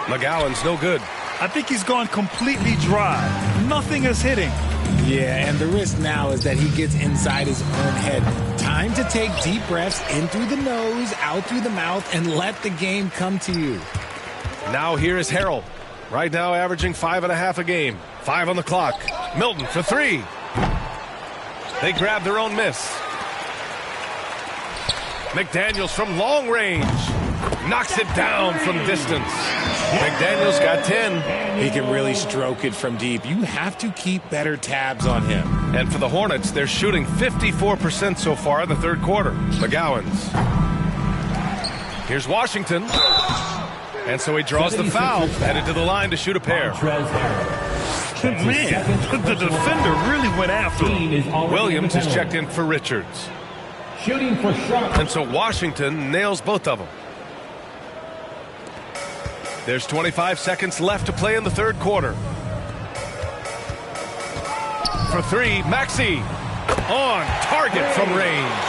McGowan's no good. I think he's gone completely dry. Nothing is hitting. Yeah, and the risk now is that he gets inside his own head. Time to take deep breaths in through the nose, out through the mouth, and let the game come to you. Now here is Harrell. Right now averaging 5.5 a game. 5 on the clock. Milton for 3. They grab their own miss. McDaniels from long range. Knocks it down from distance. McDaniels got 10. He can really stroke it from deep. You have to keep better tabs on him. And for the Hornets, they're shooting 54% so far in the third quarter. McGowan's. Here's Washington. And so he draws the foul, headed to the line to shoot a pair. Man, the defender really went after him. Williams is checked in for Richards. Shooting for Charlotte. And so Washington nails both of them. There's 25 seconds left to play in the third quarter. For 3, Maxey. On target from range.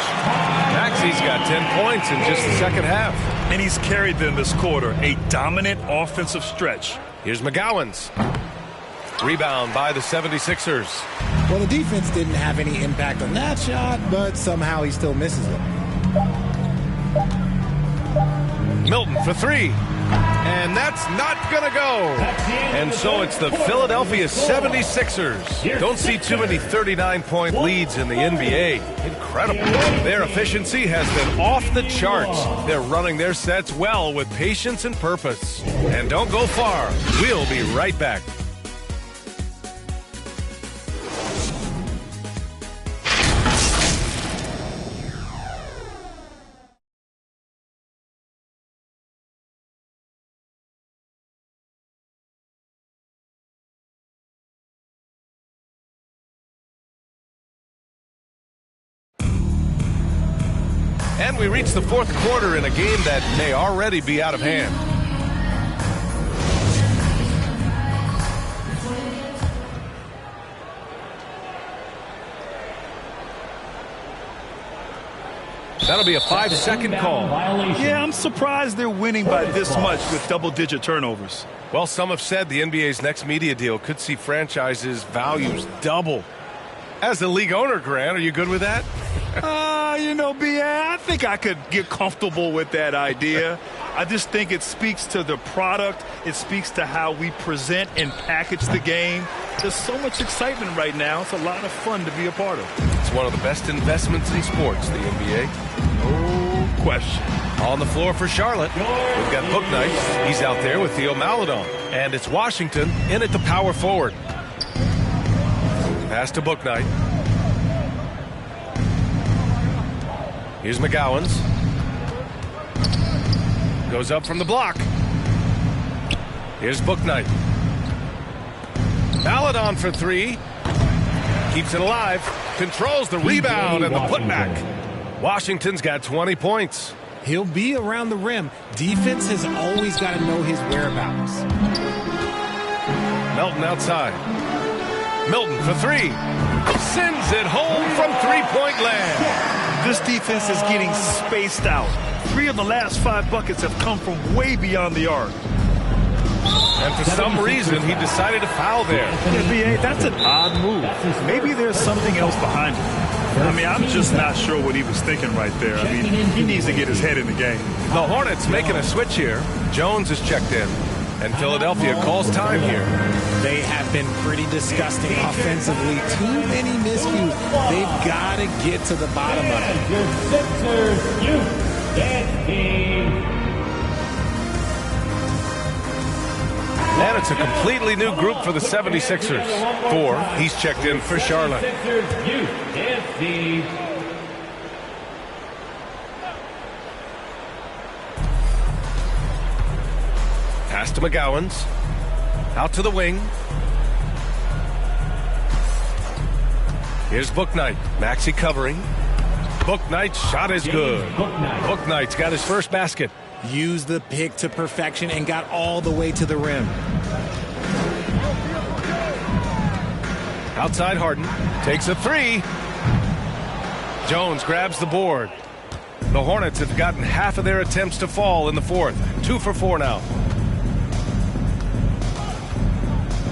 Maxey's got 10 points in just the second half. And he's carried them this quarter. A dominant offensive stretch. Here's McGowan's. Rebound by the 76ers. Well, the defense didn't have any impact on that shot, but somehow he still misses it. Milton for three. And that's not going to go. And so it's the Philadelphia 76ers. Don't see too many 39-point leads in the NBA. Incredible. Their efficiency has been off the charts. They're running their sets well with patience and purpose. And don't go far. We'll be right back. And we reach the fourth quarter in a game that may already be out of hand. That'll be a 5-second call. Yeah, I'm surprised they're winning by this much with double-digit turnovers. Well, some have said the NBA's next media deal could see franchises' values double. As the league owner, Grant, are you good with that? You know, B.A., I think I could get comfortable with that idea. I just think it speaks to the product. It speaks to how we present and package the game. There's so much excitement right now. It's a lot of fun to be a part of. It's one of the best investments in sports, the NBA. No question. On the floor for Charlotte, we've got Bouknight. He's out there with Theo Maledon. And it's Washington in at the power forward. Pass to Bouknight. Here's McGowan's. Goes up from the block. Here's Bouknight. Maledon for three. Keeps it alive. Controls the rebound and the putback. Washington's got 20 points. He'll be around the rim. Defense has always got to know his whereabouts. Melton outside. Milton for three. Sends it home from three-point land. This defense is getting spaced out. 3 of the last 5 buckets have come from way beyond the arc. And for some reason, he decided to foul there. Yeah, B.A., that's an odd move. Maybe there's something else behind it. I mean, I'm just not sure what he was thinking right there. I mean, he needs to get his head in the game. The Hornets making a switch here. Jones is checked in. And Philadelphia calls time here. They have been pretty disgusting offensively. Too many miscues. They've got to get to the bottom of it. Your Sixers youth dance team. And it's a completely new group for the 76ers. 4, he's checked in for Charlotte. Sixers youth dance team. Pass to McGowan's. Out to the wing. Here's Bouknight. Maxey covering. Bouknight's shot is good. Bouknight's got his first basket. Used the pick to perfection and got all the way to the rim. Outside Harden. Takes a three. Jones grabs the board. The Hornets have gotten half of their attempts to fall in the fourth. 2 for 4 now.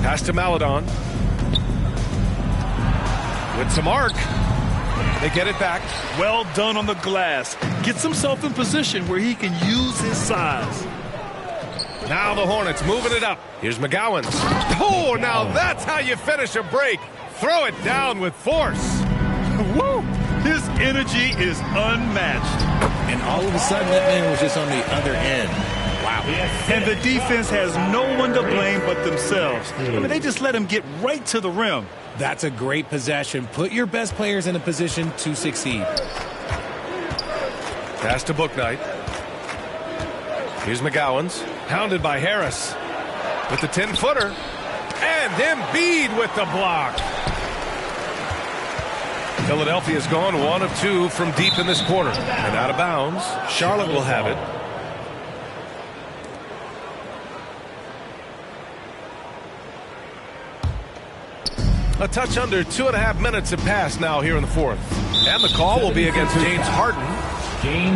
Pass to Maledon. With some arc. They get it back. Well done on the glass. Gets himself in position where he can use his size. Now the Hornets moving it up. Here's McGowan's. Oh, now that's how you finish a break. Throw it down with force. Woo! His energy is unmatched. And all of a sudden, that man was just on the other end. Wow. And the defense has no one to blame but themselves. I mean, they just let him get right to the rim. That's a great possession. Put your best players in a position to succeed. Pass to Bouknight. Here's McGowan's. Pounded by Harris. With the 10-footer. And Embiid with the block. Philadelphia's gone 1 of 2 from deep in this quarter. And out of bounds. Charlotte will have it. A touch under 2.5 minutes have passed now here in the fourth. And the call will be against James Harden.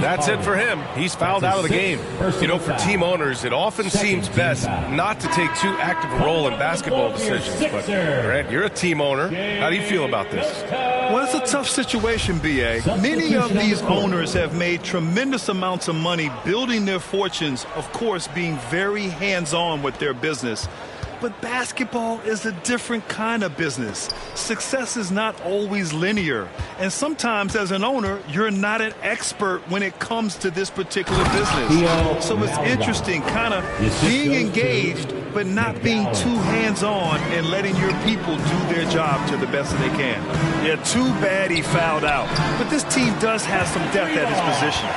That's it for him. He's fouled out of the game. You know, for team owners, it often seems best not to take too active a role in basketball decisions. But, Grant, you're a team owner. How do you feel about this? Well, it's a tough situation, B.A. Many of these owners have made tremendous amounts of money building their fortunes, of course, being very hands-on with their business. But basketball is a different kind of business. Success is not always linear. And sometimes as an owner, you're not an expert when it comes to this particular business. So it's interesting kind of being engaged, but not being too hands-on and letting your people do their job to the best that they can. Yeah, too bad he fouled out. But this team does have some depth at his position.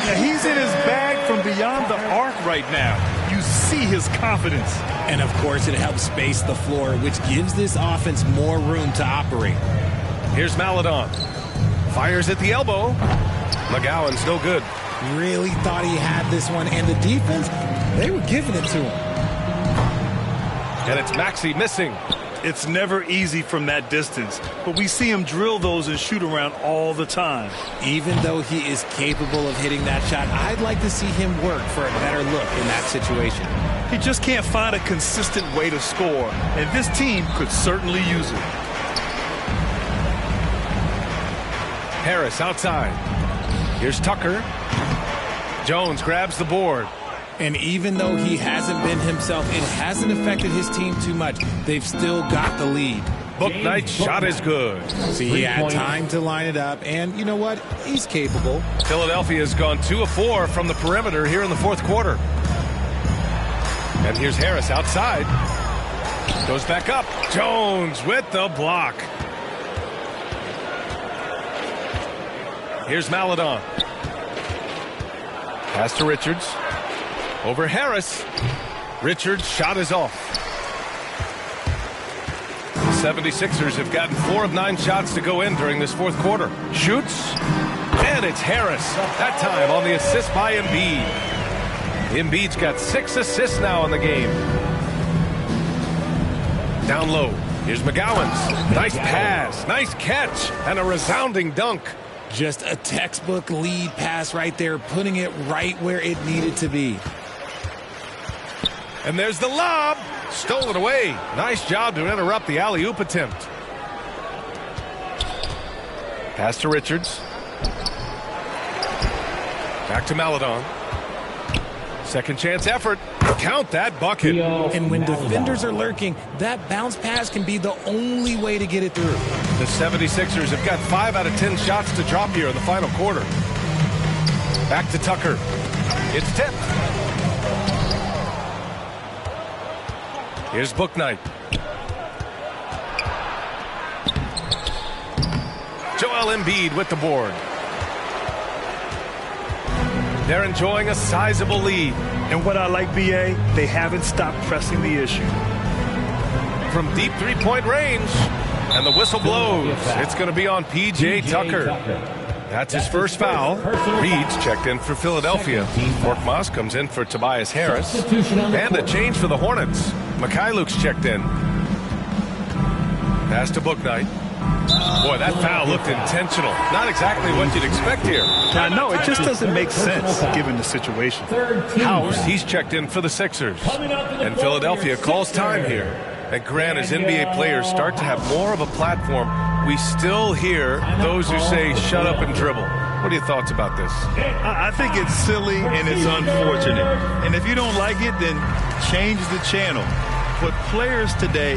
Yeah, he's in his bag from beyond the arc right now. You see his confidence. And, of course, it helps space the floor, which gives this offense more room to operate. Here's Maledon. Fires at the elbow. McGowan's no good. Really thought he had this one. And the defense, they were giving it to him. And it's Maxey missing. It's never easy from that distance, but we see him drill those and shoot around all the time. Even though he is capable of hitting that shot, I'd like to see him work for a better look in that situation. He just can't find a consistent way to score, and this team could certainly use it. Harris outside. Here's Tucker. Jones grabs the board. And even though he hasn't been himself, it hasn't affected his team too much. They've still got the lead. Bouknight's shot is good. See, he had time to line it up, and you know what? He's capable. Philadelphia has gone 2 of 4 from the perimeter here in the fourth quarter. And here's Harris outside. Goes back up. Jones with the block. Here's Maledon. Pass to Richards. Over Harris. Richards' shot is off. The 76ers have gotten 4 of 9 shots to go in during this fourth quarter. Shoots. And it's Harris. That time on the assist by Embiid. Embiid's got 6 assists now in the game. Down low. Here's McGowan's. Nice pass. Nice catch. And a resounding dunk. Just a textbook lead pass right there, putting it right where it needed to be. And there's the lob. Stolen away. Nice job to interrupt the alley-oop attempt. Pass to Richards. Back to Maledon. Second chance effort. Count that bucket. And when defenders are lurking, that bounce pass can be the only way to get it through. The 76ers have got 5 out of 10 shots to drop here in the final quarter. Back to Tucker. It's tipped. Here's Bouknight. Joel Embiid with the board. They're enjoying a sizable lead. And what I like, B.A., they haven't stopped pressing the issue. From deep three-point range. And the whistle blows. It's going to be on P.J. Tucker. That's his first foul. Reed's checked in for Philadelphia. Korkmaz comes in for Tobias Harris. And a change for the Hornets. Mikhailuk's checked in. Pass to Bouknight. Boy, that foul looked intentional. Not exactly what you'd expect here. I know, it just doesn't make sense given the situation. House, he's checked in for the Sixers. And Philadelphia calls time here. And Grant, as NBA players start to have more of a platform, we still hear those who say, shut up and dribble. What are your thoughts about this? I think it's silly and it's unfortunate. And if you don't like it, then change the channel. But players today,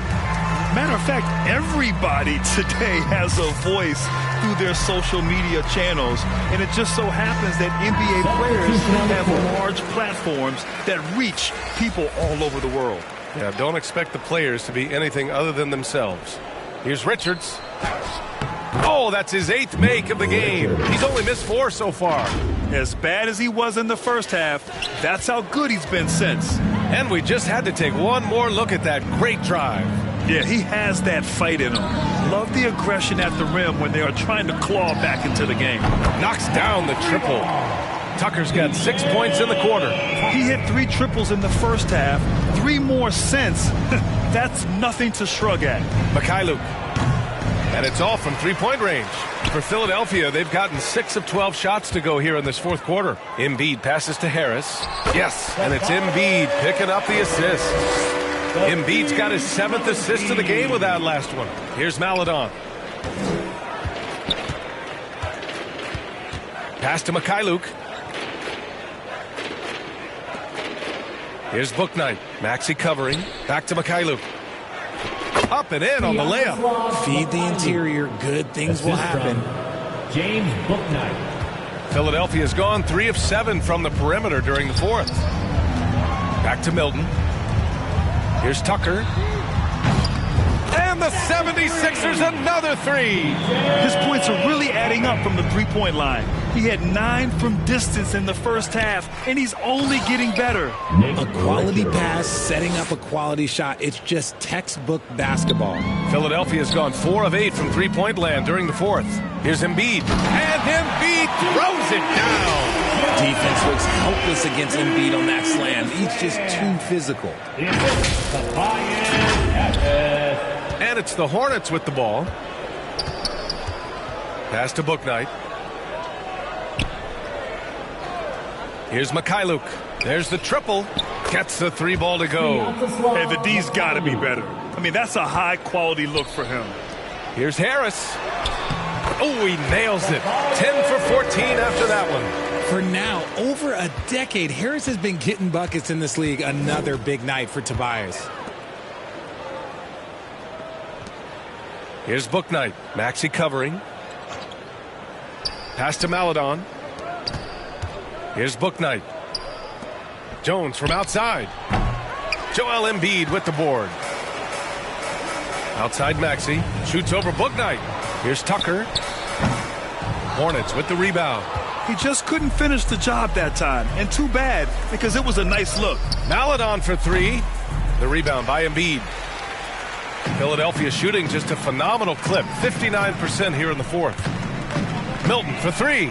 matter of fact, everybody today has a voice through their social media channels. And it just so happens that NBA players have large platforms that reach people all over the world. Yeah, don't expect the players to be anything other than themselves. Here's Richards. Oh, that's his 8th make of the game. He's only missed 4 so far. As bad as he was in the first half, that's how good he's been since. And we just had to take one more look at that great drive. Yeah, he has that fight in him. Love the aggression at the rim when they are trying to claw back into the game. Knocks down the triple. Tucker's got 6 points in the quarter. He hit 3 triples in the first half, 3 more since. That's nothing to shrug at. Mikhailuk. And it's all from three-point range. For Philadelphia, they've gotten 6 of 12 shots to go here in this fourth quarter. Embiid passes to Harris. Yes, and it's Embiid picking up the assist. Embiid's got his 7th assist of the game with that last one. Here's Maledon. Pass to Mikhailuk. Here's Bouknight. Maxey covering. Back to Mikhailuk. Up and in on the layup. Feed the interior. Good things will happen. James Bouknight. Philadelphia's gone 3 of 7 from the perimeter during the fourth. Back to Milton. Here's Tucker. And the 76ers another 3. His points are really adding up from the three-point line. He had 9 from distance in the first half, and he's only getting better. A quality pass, setting up a quality shot. It's just textbook basketball. Philadelphia's gone 4 of 8 from three-point land during the fourth. Here's Embiid. And Embiid throws it down. Defense looks helpless against Embiid on that slam. He's just too physical. And it's the Hornets with the ball. Pass to Bouknight. Here's Mikhailuk. There's the triple. Gets the 3 ball to go. Hey, the D's got to be better. I mean, that's a high-quality look for him. Here's Harris. Oh, he nails it. 10 for 14 after that one. For now, over a decade, Harris has been getting buckets in this league. Another big night for Tobias. Here's Bouknight. Maxey covering. Pass to Maledon. Here's Bouknight. Jones from outside. Joel Embiid with the board. Outside Maxey. Shoots over Bouknight. Here's Tucker. Hornets with the rebound. He just couldn't finish the job that time. And too bad, because it was a nice look. Maledon for 3. The rebound by Embiid. Philadelphia shooting just a phenomenal clip. 59% here in the fourth. Milton for 3.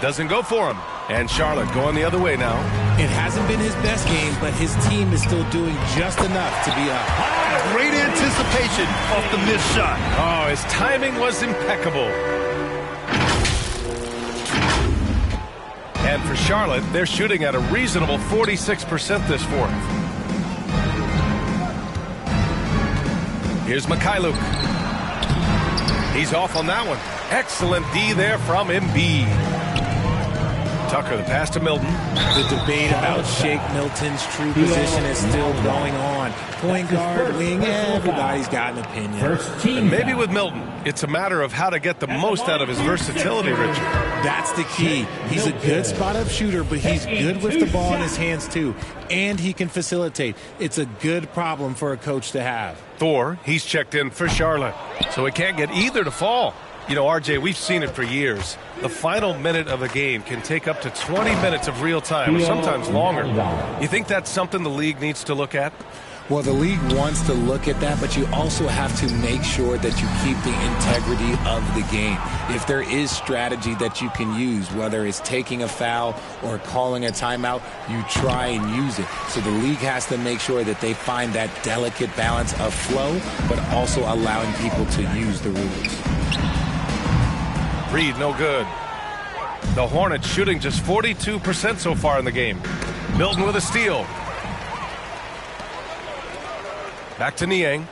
Doesn't go for him. And Charlotte going the other way now. It hasn't been his best game, but his team is still doing just enough to be up. Great anticipation off the missed shot. Oh, his timing was impeccable. And for Charlotte, they're shooting at a reasonable 46% this fourth. Here's Mikhailuk. He's off on that one. Excellent D there from Embiid. Tucker, the pass to Milton. The debate about Shake Milton's true position is still going on. Point guard, wing, everybody's got an opinion. And maybe with Milton, it's a matter of how to get the most out of his versatility, Richard. That's the key. He's a good spot-up shooter, but he's good with the ball in his hands, too. And he can facilitate. It's a good problem for a coach to have. Thor, he's checked in for Charlotte, so he can't get either to fall. You know, RJ, we've seen it for years. The final minute of a game can take up to 20 minutes of real time, or sometimes longer. You think that's something the league needs to look at? Well, the league wants to look at that, but you also have to make sure that you keep the integrity of the game. If there is strategy that you can use, whether it's taking a foul or calling a timeout, you try and use it. So the league has to make sure that they find that delicate balance of flow, but also allowing people to use the rules. Reed, no good. The Hornets shooting just 42% so far in the game. Milton with a steal. Back to Niang.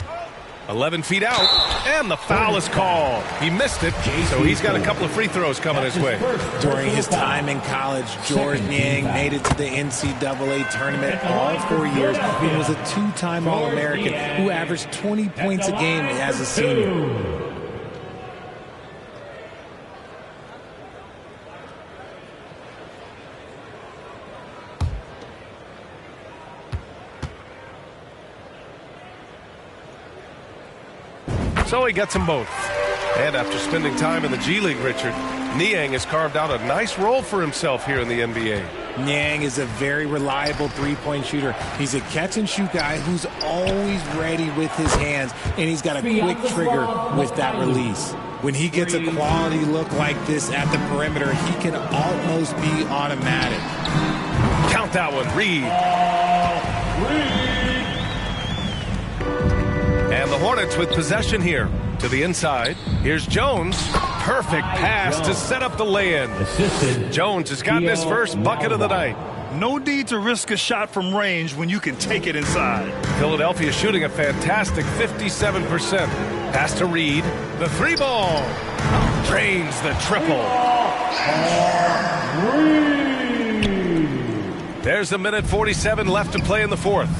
11 feet out. And the foul is called. He missed it, so he's got a couple of free throws coming his way. During his time in college, George Niang made it to the NCAA tournament all 4 years. He was a two-time All-American who averaged 20 points a game as a senior. So he gets them both. And after spending time in the G League, Richard, Niang has carved out a nice role for himself here in the NBA. Niang is a very reliable three-point shooter. He's a catch-and-shoot guy who's always ready with his hands, and he's got a quick trigger with that release. When he gets a quality look like this at the perimeter, he can almost be automatic. Count that one, Reed. And the Hornets with possession here. To the inside. Here's Jones. Perfect pass to set up the lay-in. Jones has gotten his first bucket of the night. No need to risk a shot from range when you can take it inside. Philadelphia shooting a fantastic 57%. Pass to Reed. The three ball. Drains the triple. There's a minute 47 left to play in the fourth.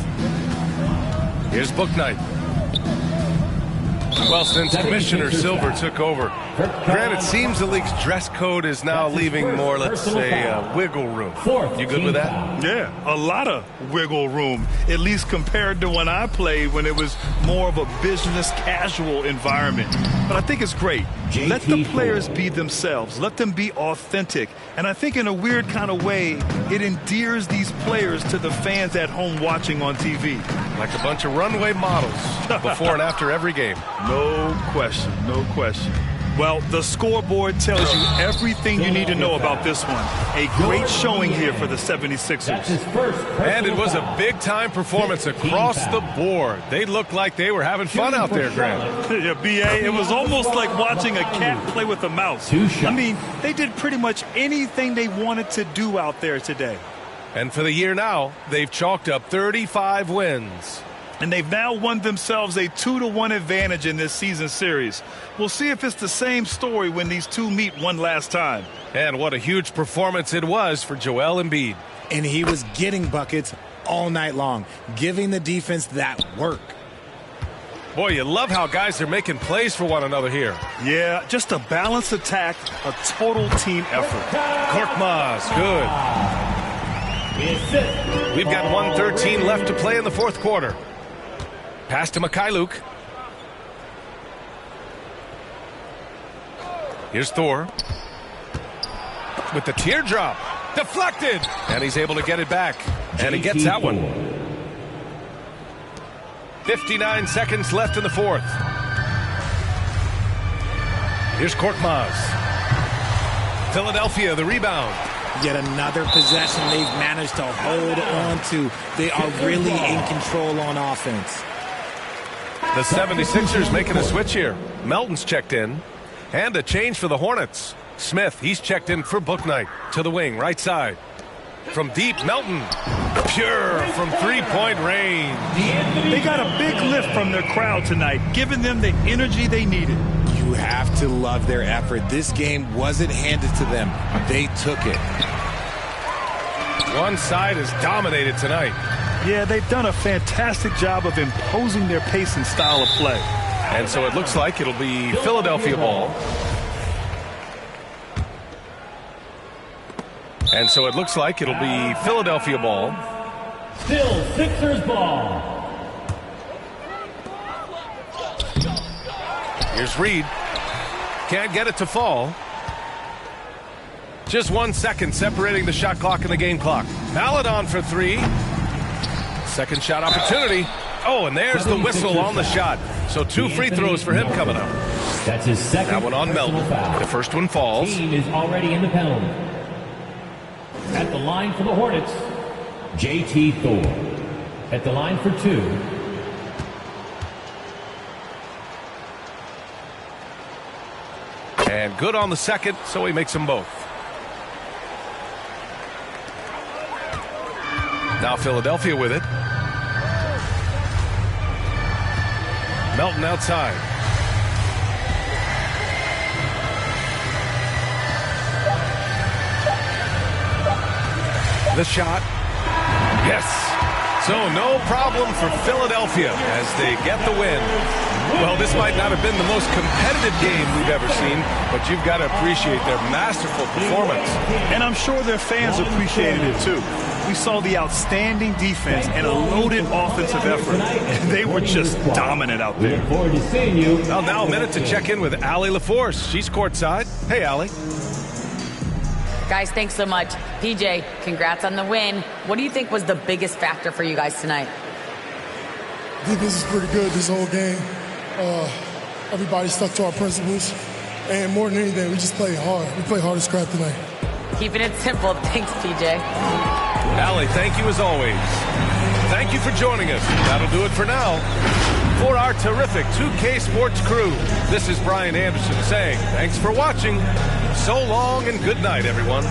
Here's Bouknight. Well, since Commissioner Silver took over, Grant, it seems the league's dress code is now leaving more, let's say, wiggle room. You good with that? Yeah, a lot of wiggle room, at least compared to when I played, when it was more of a business casual environment. But I think it's great. Let the players be themselves. Let them be authentic. And I think in a weird kind of way, it endears these players to the fans at home watching on TV. Like a bunch of runway models before and after every game. No question, no question. Well, the scoreboard tells you everything you need to know about this one. A great showing here for the 76ers. And it was a big-time performance across the board. They looked like they were having fun out there, Grant. Yeah, B.A., it was almost like watching a cat play with a mouse. I mean, they did pretty much anything they wanted to do out there today. And for the year now, they've chalked up 35 wins. And they've now won themselves a 2-1 advantage in this season series. We'll see if it's the same story when these two meet one last time. And what a huge performance it was for Joel Embiid. And he was getting buckets all night long, giving the defense that work. Boy, you love how guys are making plays for one another here. Yeah, just a balanced attack, a total team effort. Korkmaz, good. We've got 1:13 left to play in the fourth quarter. Pass to Mikhailuk. Here's Thor. With the teardrop. Deflected. And he's able to get it back. And he gets that one. 59 seconds left in the fourth. Here's Korkmaz. Philadelphia, the rebound. Yet another possession they've managed to hold on to. They are really in control on offense. The 76ers making a switch here. Melton's checked in. And a change for the Hornets. Smith, he's checked in for Bouknight. To the wing, right side. From deep, Melton. Pure from three-point range. They got a big lift from their crowd tonight, giving them the energy they needed. You have to love their effort. This game wasn't handed to them. They took it. One side is dominated tonight. Yeah, they've done a fantastic job of imposing their pace and style of play. And so it looks like it'll be Philadelphia ball. And so it looks like it'll be Philadelphia ball. Still Sixers ball. Here's Reed. Can't get it to fall. Just 1 second separating the shot clock and the game clock. Maladon for three. Second shot opportunity. Oh, and there's the whistle on the shot. So 2 free throws for him coming up. That's his second. That one on Melton. The first one falls. Team is already in the penalty. At the line for the Hornets, J.T. Thor. At the line for 2. And good on the second, so he makes them both. Now Philadelphia with it. Melton outside. The shot. Yes. So no problem for Philadelphia as they get the win. Well, this might not have been the most competitive game we've ever seen, but you've got to appreciate their masterful performance. And I'm sure their fans appreciated it too. We saw the outstanding defense and a loaded offensive effort. They were just dominant out there. Look forward to seeing you. Well, now a minute to check in with Allie LaForce. She's courtside. Hey, Allie. Guys, thanks so much. PJ, congrats on the win. What do you think was the biggest factor for you guys tonight? Defense is pretty good this whole game. Everybody stuck to our principles. And more than anything, we just played hard. We played hard as crap tonight. Keeping it simple. Thanks, PJ. Allie, thank you as always. Thank you for joining us. That'll do it for now. For our terrific 2K Sports crew, this is Brian Anderson saying thanks for watching. So long and good night, everyone.